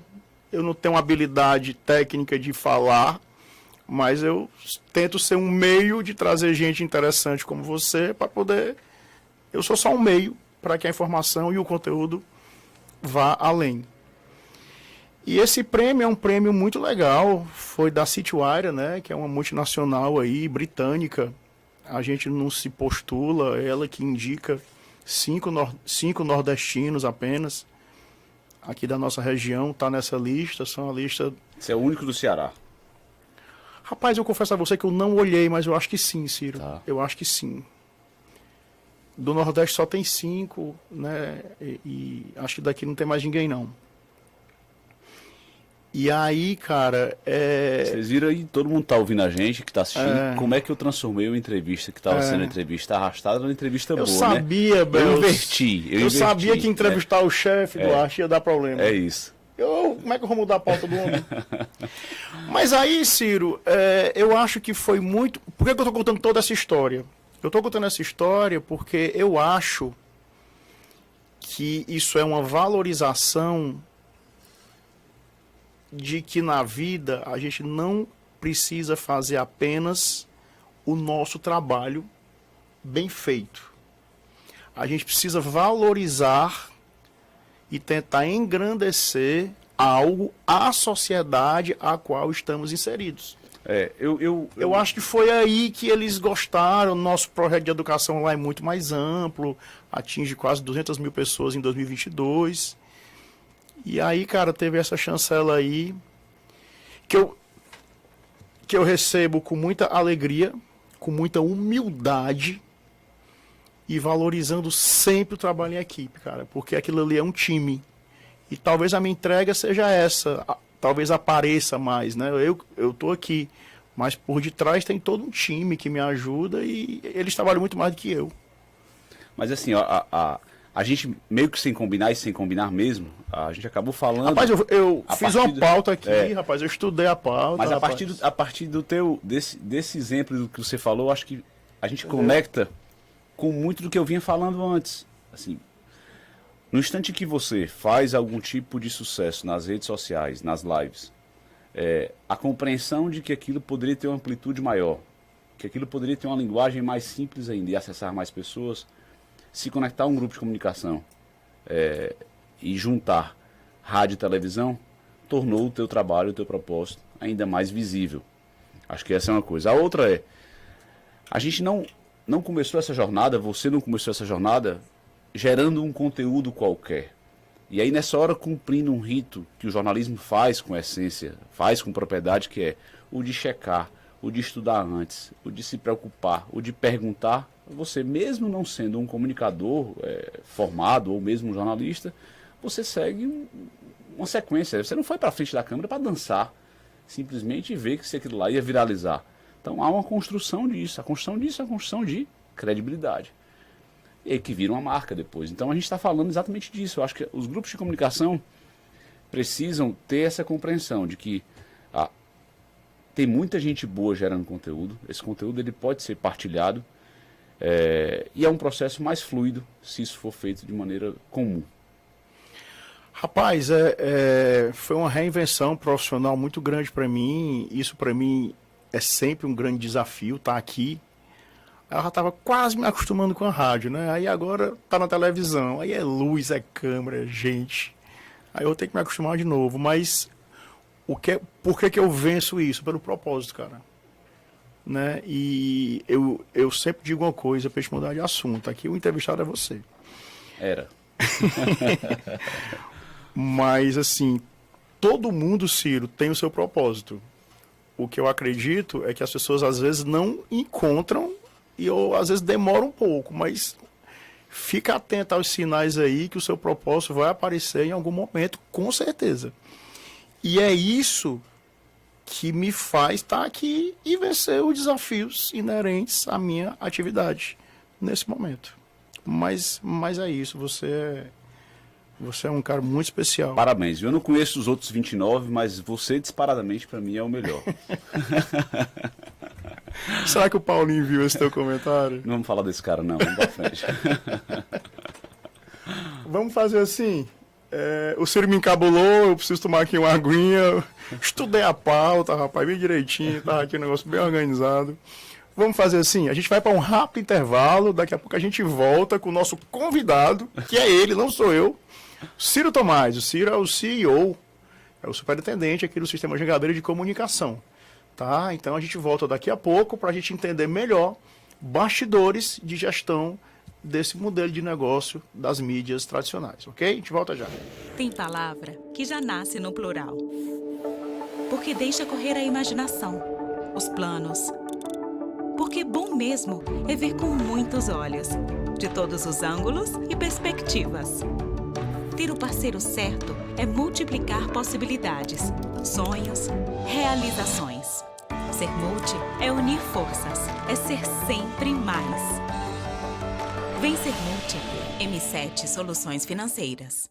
Eu não tenho habilidade técnica de falar, mas eu tento ser um meio de trazer gente interessante como você para poder... Eu sou só um meio para que a informação e o conteúdo vá além. E esse prêmio é um prêmio muito legal, foi da Citywire, né, que é uma multinacional aí, britânica. A gente não se postula, ela que indica 5 nordestinos apenas, aqui da nossa região, tá nessa lista, são a lista... Você é o único do Ceará. Rapaz, eu confesso a você que eu não olhei, mas eu acho que sim, Ciro. Tá. Eu acho que sim. Do Nordeste só tem 5, né? E acho que daqui não tem mais ninguém, não. E aí, cara, Vocês viram aí, todo mundo tá ouvindo a gente, que tá assistindo, como é que eu transformei uma entrevista que estava sendo entrevista arrastada numa entrevista eu boa, sabia, né? Bel, Eu inverti. eu sabia que entrevistar o chefe do Arte ia dar problema. É isso. Como é que eu vou mudar a pauta do homem? Mas aí, Ciro, eu acho que foi muito... Por que eu estou contando toda essa história? Eu estou contando essa história porque eu acho que isso é uma valorização de que na vida a gente não precisa fazer apenas o nosso trabalho bem feito. A gente precisa valorizar e tentar engrandecer algo à sociedade a qual estamos inseridos. Eu acho que foi aí que eles gostaram. Nosso projeto de educação lá é muito mais amplo, atinge quase 200 mil pessoas em 2022. E aí, cara, teve essa chancela aí que eu recebo com muita alegria, com muita humildade e valorizando sempre o trabalho em equipe, cara, porque aquilo ali é um time. E talvez a minha entrega seja essa, talvez apareça mais, né? Eu tô aqui, mas por detrás tem todo um time que me ajuda e eles trabalham muito mais do que eu. Mas assim, a gente meio que sem combinar e sem combinar mesmo, a gente acabou falando... Rapaz, eu fiz uma pauta aqui, É. rapaz, eu estudei a pauta. Mas rapaz. a partir do desse exemplo do que você falou, acho que a gente conecta com muito do que eu vinha falando antes. Assim, no instante que você faz algum tipo de sucesso nas redes sociais, nas lives, a compreensão de que aquilo poderia ter uma amplitude maior, que aquilo poderia ter uma linguagem mais simples ainda e acessar mais pessoas, se conectar a um grupo de comunicação e juntar rádio e televisão, tornou o teu trabalho, o teu propósito ainda mais visível. Acho que essa é uma coisa. A outra a gente não começou essa jornada, você não começou essa jornada gerando um conteúdo qualquer. E aí nessa hora cumprindo um rito que o jornalismo faz com essência, faz com propriedade, que é o de checar, o de estudar antes, o de se preocupar, o de perguntar. Você mesmo não sendo um comunicador formado ou mesmo um jornalista, você segue uma sequência. Você não foi para frente da câmera para dançar, simplesmente ver que se aquilo lá ia viralizar. Então há uma construção disso. A construção disso é a construção de credibilidade. E que vira uma marca depois. Então a gente está falando exatamente disso. Eu acho que os grupos de comunicação precisam ter essa compreensão de que tem muita gente boa gerando conteúdo. Esse conteúdo ele pode ser partilhado. E é um processo mais fluido se isso for feito de maneira comum. Rapaz, foi uma reinvenção profissional muito grande para mim. Isso para mim é sempre um grande desafio, estar aqui. Eu já estava quase me acostumando com a rádio, né? Aí agora tá na televisão, aí é luz, é câmera, é gente. Aí eu vou ter que me acostumar de novo, mas por que eu venço isso? Pelo propósito, cara. Né? E eu sempre digo uma coisa para a gente mudar de assunto. Aqui o entrevistado é você. Era. Mas, assim, todo mundo, Ciro, tem o seu propósito. O que eu acredito é que as pessoas, às vezes, não encontram e, às vezes, demora um pouco, mas fica atento aos sinais aí que o seu propósito vai aparecer em algum momento, com certeza. E é isso que me faz estar aqui e vencer os desafios inerentes à minha atividade nesse momento. Mas é isso, você é um cara muito especial. Parabéns. Eu não conheço os outros 29, mas você disparadamente para mim é o melhor. Será que o Paulinho viu esse teu comentário? Não vamos falar desse cara não, vamos pra frente. Vamos fazer assim. O Ciro me encabulou, eu preciso tomar aqui uma aguinha. Estudei a pauta, rapaz, bem direitinho, tá aqui um negócio bem organizado. Vamos fazer assim, a gente vai para um rápido intervalo, daqui a pouco a gente volta com o nosso convidado, que é ele, não sou eu, Ciro Tomás. O Ciro é o CEO, é o superintendente aqui do Sistema Jangadeiro de Comunicação. Tá? Então a gente volta daqui a pouco para a gente entender melhor bastidores de gestão desse modelo de negócio das mídias tradicionais, ok? A gente volta já. Tem palavra que já nasce no plural. Porque deixa correr a imaginação, os planos. Porque bom mesmo é ver com muitos olhos, de todos os ângulos e perspectivas. Ter o parceiro certo é multiplicar possibilidades, sonhos, realizações. Ser multi é unir forças, é ser sempre mais. Vem ser multi. M7 Soluções Financeiras.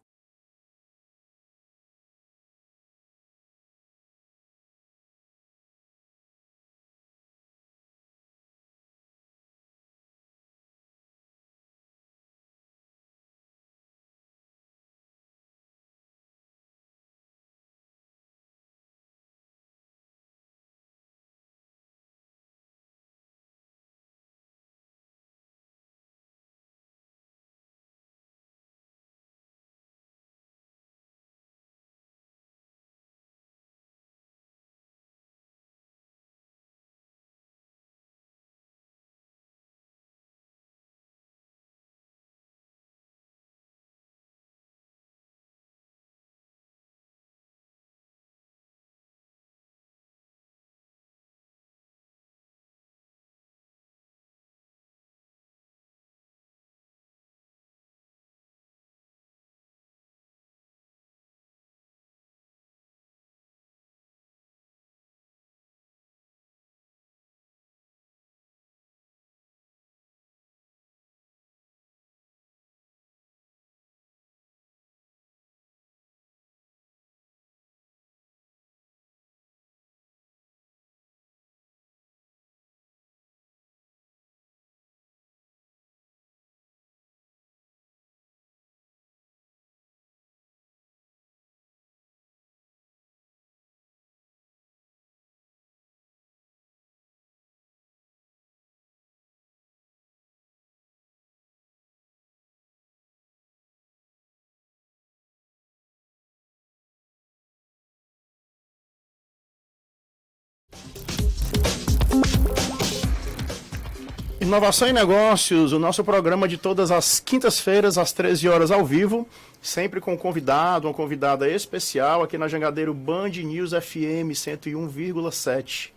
Inovação em Negócios, o nosso programa de todas as quintas-feiras, às 13 horas ao vivo, sempre com um convidado, uma convidada especial, aqui na Jangadeiro Band News FM 101,7.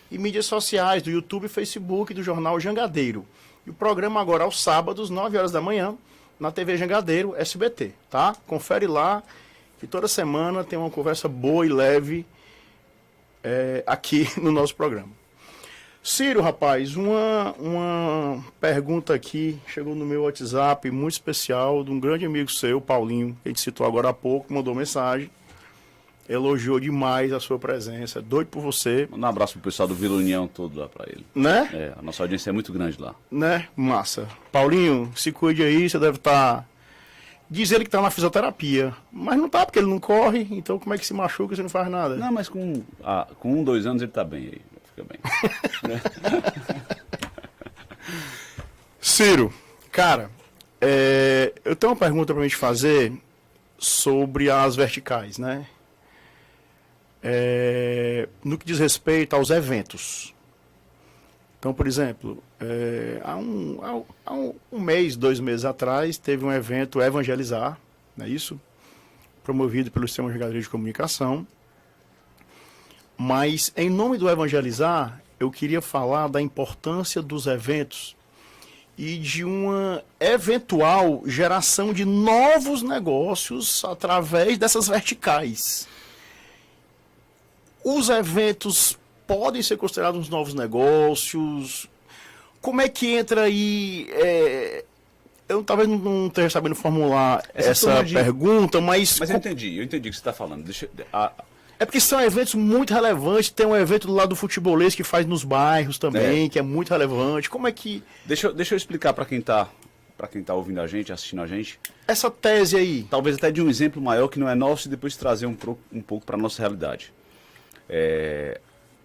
E mídias sociais, do YouTube e Facebook do Jornal Jangadeiro. E o programa agora aos sábados, 9 horas da manhã, na TV Jangadeiro, SBT, tá? Confere lá, que toda semana tem uma conversa boa e leve aqui no nosso programa. Ciro, rapaz, uma pergunta aqui, chegou no meu WhatsApp, muito especial, de um grande amigo seu, Paulinho, que a gente citou agora há pouco, mandou mensagem, elogiou demais a sua presença, doido por você. Manda um abraço pro pessoal do Vila União todo lá pra ele. Né? A nossa audiência é muito grande lá. Né? Massa. Paulinho, se cuide aí, você deve estar... Diz ele que tá na fisioterapia, mas não tá porque ele não corre, então como é que se machuca se não faz nada? Não, mas com 1, 2 anos ele tá bem aí. Bem. Ciro, cara, eu tenho uma pergunta pra gente fazer. sobre as verticais, né? No que diz respeito aos eventos. Então, por exemplo, há um mês, 2 meses atrás, teve um evento Evangelizar, não é isso? Promovido pelo Sistema de Engenharia de Comunicação. Mas, em nome do Evangelizar, eu queria falar da importância dos eventos e de uma eventual geração de novos negócios através dessas verticais. Os eventos podem ser considerados novos negócios? Como é que entra aí? Eu talvez não esteja sabendo formular essa pergunta, mas eu entendi o que você está falando. É porque são eventos muito relevantes. Tem um evento do lado do futebolês que faz nos bairros também, que é muito relevante. Como é que... Deixa eu explicar para quem tá ouvindo a gente, assistindo a gente. Essa tese aí. Talvez até de um exemplo maior que não é nosso e depois trazer um pouco para a nossa realidade.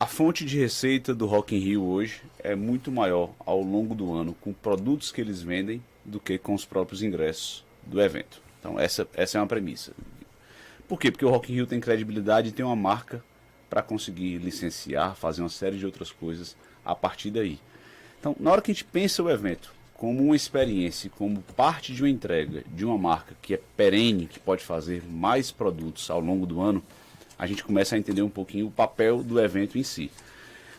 A fonte de receita do Rock in Rio hoje é muito maior ao longo do ano com produtos que eles vendem do que com os próprios ingressos do evento. Então essa é uma premissa. Por quê? Porque o Rock in Rio tem credibilidade e tem uma marca para conseguir licenciar, fazer uma série de outras coisas a partir daí. Então, na hora que a gente pensa o evento como uma experiência, como parte de uma entrega de uma marca que é perene, que pode fazer mais produtos ao longo do ano, a gente começa a entender um pouquinho o papel do evento em si.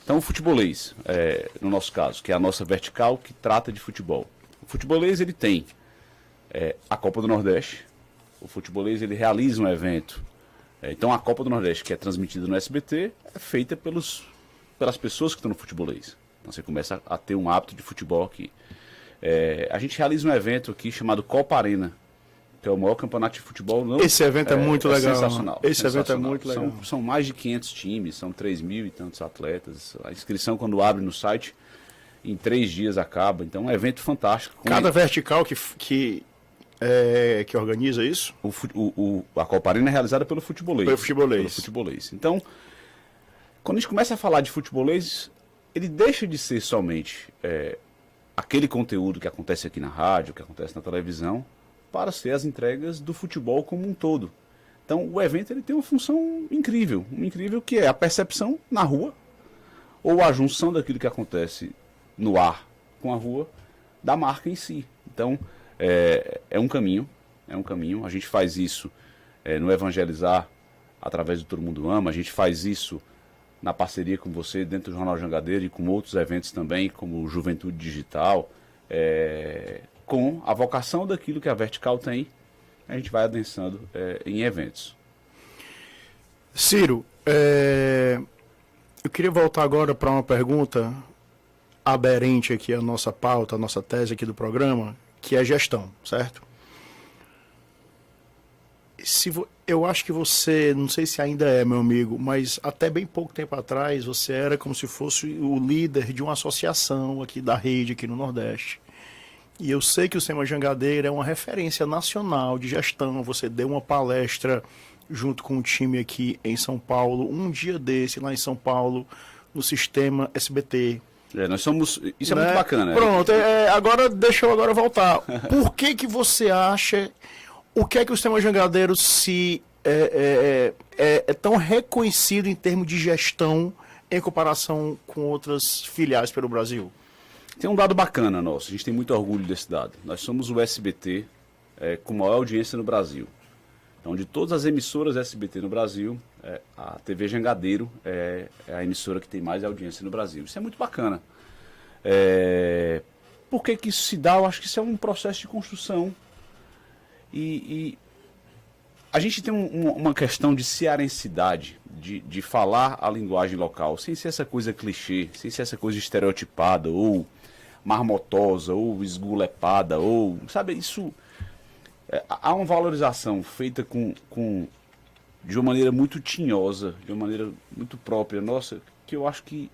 Então, o futebolês, no nosso caso, que é a nossa vertical que trata de futebol. O futebolês, ele tem a Copa do Nordeste. O futebolês, ele realiza um evento. Então, a Copa do Nordeste, que é transmitida no SBT, é feita pelas pessoas que estão no futebolês. Então, você começa a ter um hábito de futebol aqui. A gente realiza um evento aqui chamado Copa Arena, que é o maior campeonato de futebol. Esse evento é muito legal. Sensacional. Esse evento é muito legal. São mais de 500 times, são 3.000 e tantos atletas. A inscrição, quando abre no site, em 3 dias acaba. Então, é um evento fantástico. Cada vertical que organiza isso? A Copa Arena é realizada pelo futebolês. Pelo futebolês. Então, quando a gente começa a falar de futebolês, ele deixa de ser somente aquele conteúdo que acontece aqui na rádio, que acontece na televisão, para ser as entregas do futebol como um todo. Então, o evento ele tem uma função incrível que é a percepção na rua, ou a junção daquilo que acontece no ar com a rua, da marca em si. Então, é um caminho, a gente faz isso no Evangelizar, através do Todo Mundo Ama, a gente faz isso na parceria com você, dentro do Jornal Jangadeiro e com outros eventos também, como Juventude Digital, com a vocação daquilo que a Vertical tem, a gente vai adensando em eventos. Ciro, eu queria voltar agora para uma pergunta aderente aqui à nossa pauta, à nossa tese aqui do programa, que é gestão, certo? Eu acho que você, não sei se ainda é, meu amigo, mas até bem pouco tempo atrás você era como se fosse o líder de uma associação aqui da rede, aqui no Nordeste. E eu sei que o Sistema Jangadeiro é uma referência nacional de gestão. Você deu uma palestra junto com o time aqui em São Paulo, um dia desse lá em São Paulo, no Sistema SBT. Nós somos... Isso é muito bacana. Pronto, deixa eu voltar. Por que você acha... O que é que o Sistema Jangadeiro é tão reconhecido em termos de gestão em comparação com outras filiais pelo Brasil? Tem um dado bacana nosso, a gente tem muito orgulho desse dado. Nós somos o SBT com maior audiência no Brasil. Então, de todas as emissoras SBT no Brasil, a TV Jangadeiro é a emissora que tem mais audiência no Brasil. Isso é muito bacana. Por que isso se dá? Eu acho que isso é um processo de construção. E a gente tem uma questão de cearensidade, de falar a linguagem local, sem ser essa coisa clichê, sem ser essa coisa estereotipada, ou marmotosa, ou esgulepada, ou... Sabe, isso... há uma valorização feita de uma maneira muito tinhosa, de uma maneira muito própria nossa, que eu acho que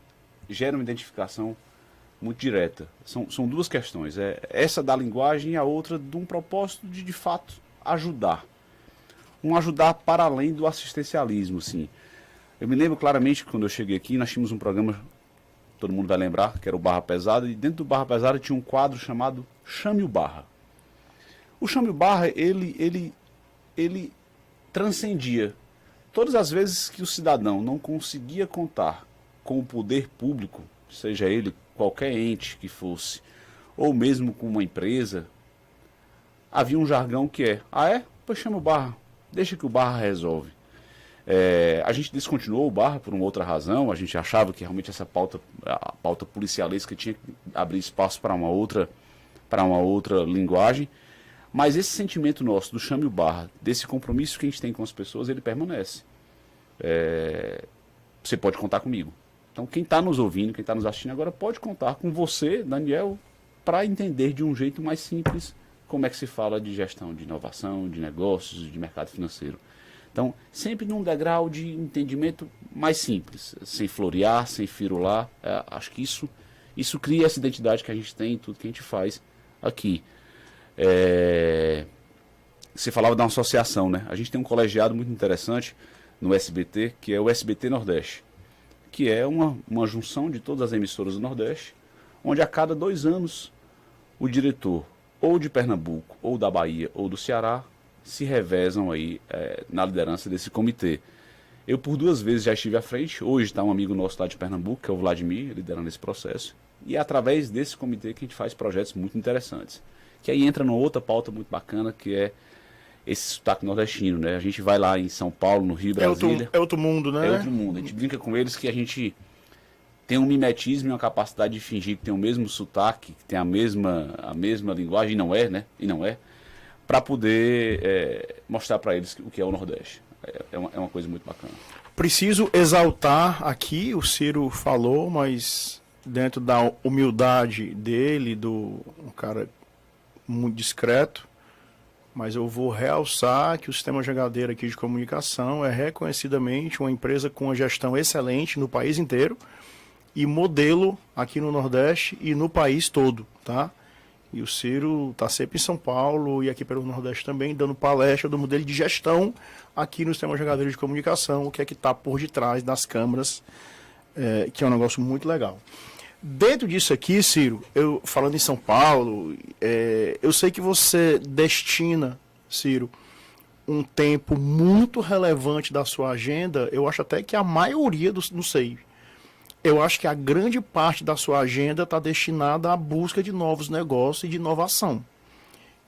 gera uma identificação muito direta. São duas questões, essa da linguagem e a outra de um propósito de fato, ajudar. Um ajudar para além do assistencialismo, assim. Eu me lembro claramente que quando eu cheguei aqui, nós tínhamos um programa, todo mundo vai lembrar, que era o Barra Pesada, e dentro do Barra Pesada tinha um quadro chamado Chame o Barra. O Chame o Barra, ele ele transcendia. Todas as vezes que o cidadão não conseguia contar com o poder público, seja ele qualquer ente que fosse, ou mesmo com uma empresa, havia um jargão que pois chama o Barra, deixa que o Barra resolve. A gente descontinuou o Barra por uma outra razão, a gente achava que realmente essa a pauta policialesca tinha que abrir espaço para uma outra linguagem, mas esse sentimento nosso do chame o Barra, desse compromisso que a gente tem com as pessoas, ele permanece. Você pode contar comigo. Então quem está nos ouvindo, quem está nos assistindo agora, pode contar com você, Daniel, para entender de um jeito mais simples como é que se fala de gestão, de inovação, de negócios, de mercado financeiro. Então, sempre num degrau de entendimento mais simples, sem florear, sem firular. Acho que isso cria essa identidade que a gente tem em tudo que a gente faz aqui. Você falava da associação, né? A gente tem um colegiado muito interessante no SBT, que é o SBT Nordeste, que é uma junção de todas as emissoras do Nordeste, onde a cada 2 anos o diretor ou de Pernambuco, ou da Bahia, ou do Ceará, se revezam aí na liderança desse comitê. Eu por 2 vezes já estive à frente, hoje está um amigo nosso lá de Pernambuco, que é o Vladimir, liderando esse processo, e é através desse comitê que a gente faz projetos muito interessantes, que aí entra numa outra pauta muito bacana, que é esse sotaque nordestino, né? A gente vai lá em São Paulo, no Rio, Brasília. É outro mundo, né? É outro mundo. A gente brinca com eles que a gente tem um mimetismo e uma capacidade de fingir que tem o mesmo sotaque, que tem a mesma linguagem, e não é, né? E não é, para poder mostrar para eles o que é o Nordeste. É uma coisa muito bacana. Preciso exaltar aqui, o Ciro falou, mas dentro da humildade dele, um cara muito discreto, mas eu vou realçar que o Sistema Jangadeiro aqui de comunicação é reconhecidamente uma empresa com uma gestão excelente no país inteiro e modelo aqui no Nordeste e no país todo, tá? E o Ciro está sempre em São Paulo e aqui pelo Nordeste também, dando palestra do modelo de gestão aqui no Sistema Jangadeiro de comunicação, o que é que está por detrás das câmaras, que é um negócio muito legal. Dentro disso aqui, Ciro, falando em São Paulo, eu sei que você destina, Ciro, um tempo muito relevante da sua agenda, eu acho até que a maioria, não sei, eu acho que a grande parte da sua agenda está destinada à busca de novos negócios e de inovação.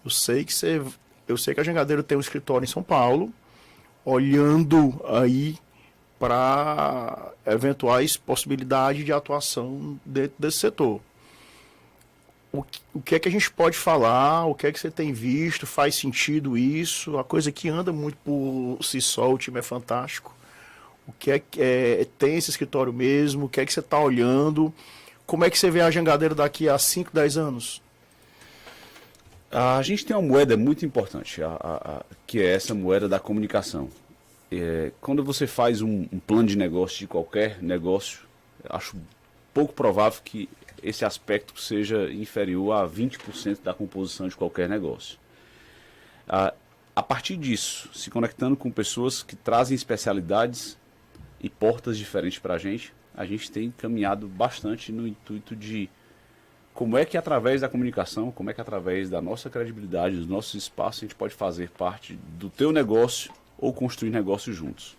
Eu sei que a Jangadeiro tem um escritório em São Paulo, olhando aí para eventuais possibilidades de atuação dentro desse setor. O que é que a gente pode falar? O que é que você tem visto? Faz sentido isso? A coisa que anda muito por si só, o time é fantástico. O que é que tem esse escritório mesmo? O que é que você está olhando? Como é que você vê a Jangadeiro daqui a 5, 10 anos? A gente tem uma moeda muito importante, que é essa moeda da comunicação. Quando você faz um plano de negócio de qualquer negócio, acho pouco provável que esse aspecto seja inferior a 20% da composição de qualquer negócio. A partir disso, se conectando com pessoas que trazem especialidades e portas diferentes para a gente tem caminhado bastante no intuito de como é que através da comunicação, como é que através da nossa credibilidade, dos nossos espaços, a gente pode fazer parte do teu negócio ou construir negócios juntos.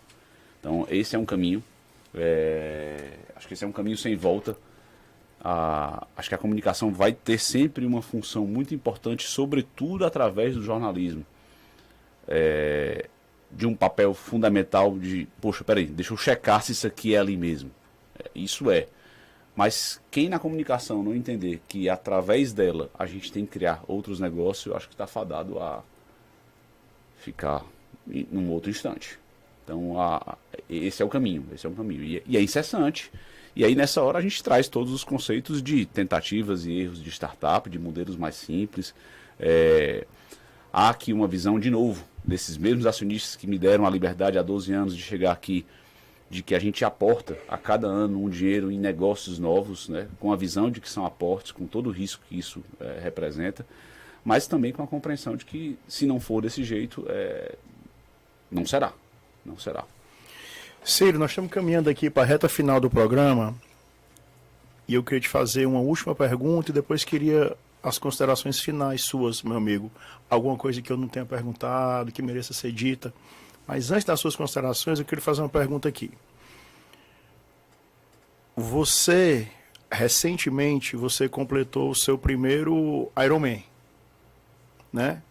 Então, esse é um caminho. Acho que esse é um caminho sem volta. Acho que a comunicação vai ter sempre uma função muito importante, sobretudo através do jornalismo. De um papel fundamental de, poxa, peraí, deixa eu checar se isso aqui é ali mesmo. Isso é. Mas quem na comunicação não entender que através dela a gente tem que criar outros negócios, eu acho que está fadado a ficar num outro instante. Então, esse é o caminho, E é incessante. E aí, nessa hora, a gente traz todos os conceitos de tentativas e erros de startup, de modelos mais simples. Há aqui uma visão, de novo, desses mesmos acionistas que me deram a liberdade há 12 anos de chegar aqui, de que a gente aporta a cada ano um dinheiro em negócios novos, né, com a visão de que são aportes, com todo o risco que isso representa, mas também com a compreensão de que, se não for desse jeito, não será. Ciro, nós estamos caminhando aqui para a reta final do programa e eu queria te fazer uma última pergunta e depois queria as considerações finais suas, meu amigo. Alguma coisa que eu não tenha perguntado, que mereça ser dita. Mas antes das suas considerações, eu queria fazer uma pergunta aqui. Você, recentemente, você completou o seu primeiro Ironman, né?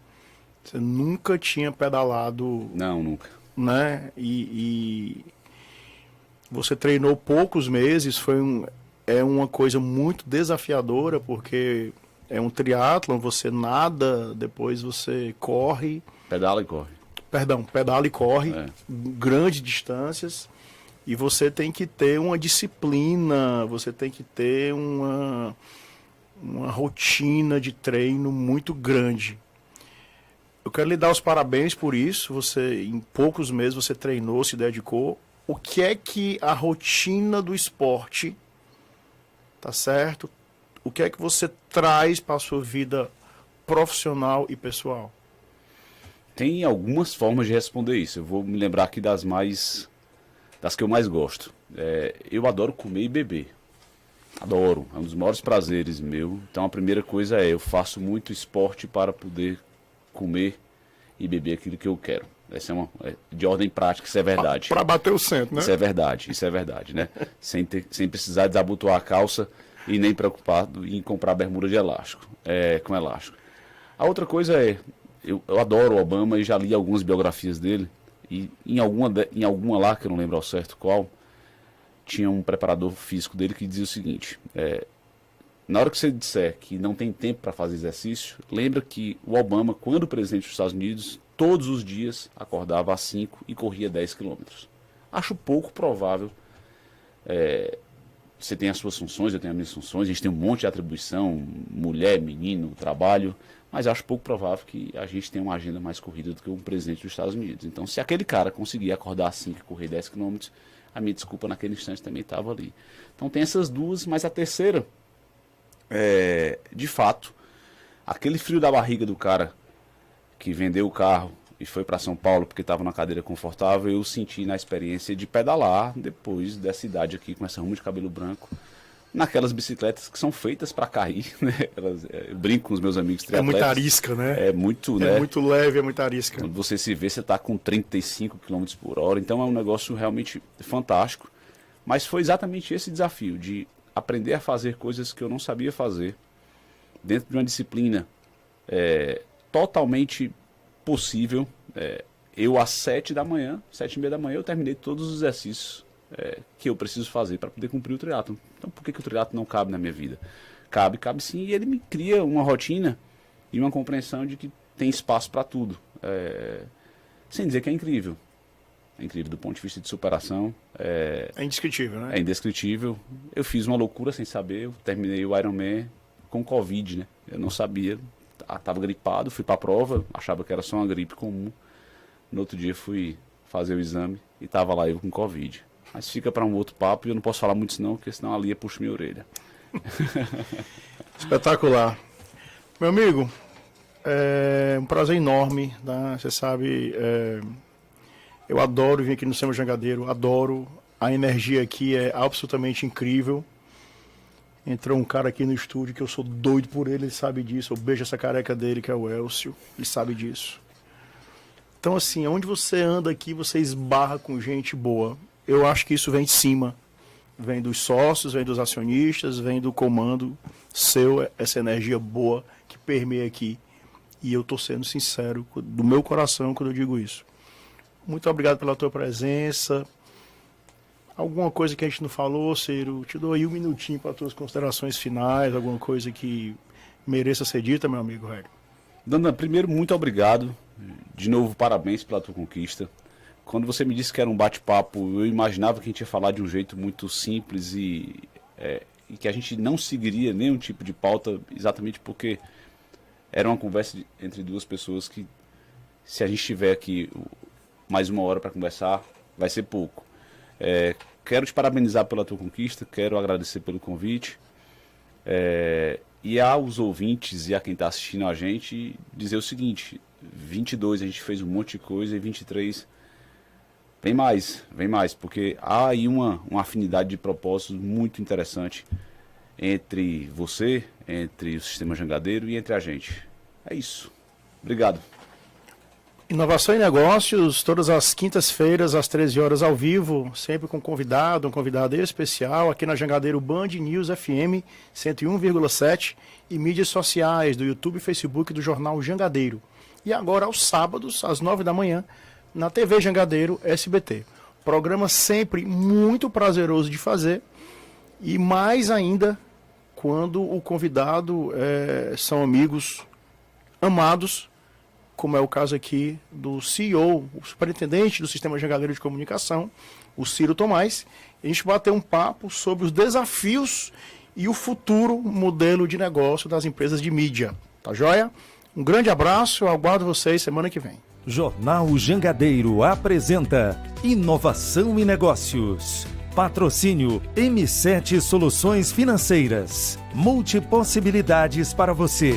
Você nunca tinha pedalado... Não, nunca. Né? E você treinou poucos meses, é uma coisa muito desafiadora, porque é um triatlon, você nada, depois você corre. Pedala e corre. Perdão, pedala e corre, É. grandes distâncias, e você tem que ter uma disciplina, você tem que ter uma rotina de treino muito grande. Eu quero lhe dar os parabéns por isso. Você, em poucos meses, você treinou, se dedicou. O que é que a rotina do esporte, tá certo? O que é que você traz para a sua vida profissional e pessoal? Tem algumas formas de responder isso. Eu vou me lembrar aqui das que eu mais gosto. Eu adoro comer e beber. Adoro. É um dos maiores prazeres meu. Então a primeira coisa eu faço muito esporte para poder comer e beber aquilo que eu quero. Essa é de ordem prática, isso é verdade. Para bater o centro, né? Isso é verdade, né? sem precisar desabotoar a calça e nem preocupado em comprar bermuda de elástico, com elástico. A outra coisa eu adoro o Obama e já li algumas biografias dele, e em alguma lá, que eu não lembro ao certo qual, tinha um preparador físico dele que dizia o seguinte: na hora que você disser que não tem tempo para fazer exercício, lembra que o Obama, quando presidente dos Estados Unidos, todos os dias acordava às 5 e corria 10 quilômetros. Acho pouco provável. Você tem as suas funções, eu tenho as minhas funções, a gente tem um monte de atribuição, mulher, menino, trabalho, mas acho pouco provável que a gente tenha uma agenda mais corrida do que um presidente dos Estados Unidos. Então, se aquele cara conseguir acordar às 5 e correr 10 quilômetros, a minha desculpa naquele instante também estava ali. Então tem essas duas, mas a terceira, de fato, aquele frio da barriga do cara que vendeu o carro e foi para São Paulo porque estava na cadeira confortável, eu senti na experiência de pedalar depois dessa idade aqui, com essa ruma de cabelo branco, naquelas bicicletas que são feitas para cair, né? Eu brinco com os meus amigos triatletas. É muita arisca, né? É muito, É né? muito leve, é muita arisca. Quando você se vê, você está com 35 km por hora, então é um negócio realmente fantástico. Mas foi exatamente esse desafio, de aprender a fazer coisas que eu não sabia fazer, dentro de uma disciplina totalmente possível. Eu às 7h30 da manhã, eu terminei todos os exercícios que eu preciso fazer para poder cumprir o triatlon. Então por que o triatlon não cabe na minha vida? Cabe sim, e ele me cria uma rotina e uma compreensão de que tem espaço para tudo. Sem dizer que é incrível. É incrível do ponto de vista de superação. É indescritível, né? É indescritível. Eu fiz uma loucura sem saber. Eu terminei o Ironman com Covid, né? Eu não sabia. Estava gripado, fui para a prova, achava que era só uma gripe comum. No outro dia fui fazer o exame e estava lá eu com Covid. Mas fica para um outro papo e eu não posso falar muito isso não, porque senão a Lia puxa minha orelha. Espetacular. Meu amigo, é um prazer enorme, tá? Você sabe, eu adoro vir aqui no Samba Jangadeiro, adoro. A energia aqui é absolutamente incrível. Entrou um cara aqui no estúdio que eu sou doido por ele sabe disso. Eu beijo essa careca dele, que é o Elcio, ele sabe disso. Então, assim, onde você anda aqui, você esbarra com gente boa. Eu acho que isso vem de cima. Vem dos sócios, vem dos acionistas, vem do comando seu, essa energia boa que permeia aqui. E eu estou sendo sincero, do meu coração, quando eu digo isso. Muito obrigado pela tua presença. Alguma coisa que a gente não falou, Ciro? Te dou aí um minutinho para as tuas considerações finais, alguma coisa que mereça ser dita, meu amigo Hélio. Danda, primeiro, muito obrigado. De novo, parabéns pela tua conquista. Quando você me disse que era um bate-papo, eu imaginava que a gente ia falar de um jeito muito simples e que a gente não seguiria nenhum tipo de pauta, exatamente porque era uma conversa entre duas pessoas que, se a gente tiver aqui mais uma hora para conversar, vai ser pouco. Quero te parabenizar pela tua conquista, quero agradecer pelo convite. E aos ouvintes e a quem está assistindo a gente, dizer o seguinte: 22 a gente fez um monte de coisa e 23 vem mais, porque há aí uma afinidade de propósitos muito interessante entre você, entre o Sistema Jangadeiro e entre a gente. É isso. Obrigado. Inovação e Negócios, todas as quintas-feiras, às 13 horas, ao vivo, sempre com um convidado especial, aqui na Jangadeiro Band News FM 101,7 e mídias sociais do YouTube e Facebook do Jornal Jangadeiro. E agora, aos sábados, às 9 da manhã, na TV Jangadeiro SBT. Programa sempre muito prazeroso de fazer e mais ainda quando o convidado são amigos amados, como é o caso aqui do CEO, o superintendente do Sistema Jangadeiro de Comunicação, o Ciro Tomás. A gente vai bater um papo sobre os desafios e o futuro modelo de negócio das empresas de mídia. Tá joia? Um grande abraço, eu aguardo vocês semana que vem. Jornal Jangadeiro apresenta Inovação e Negócios. Patrocínio M7 Soluções Financeiras. Multipossibilidades para você.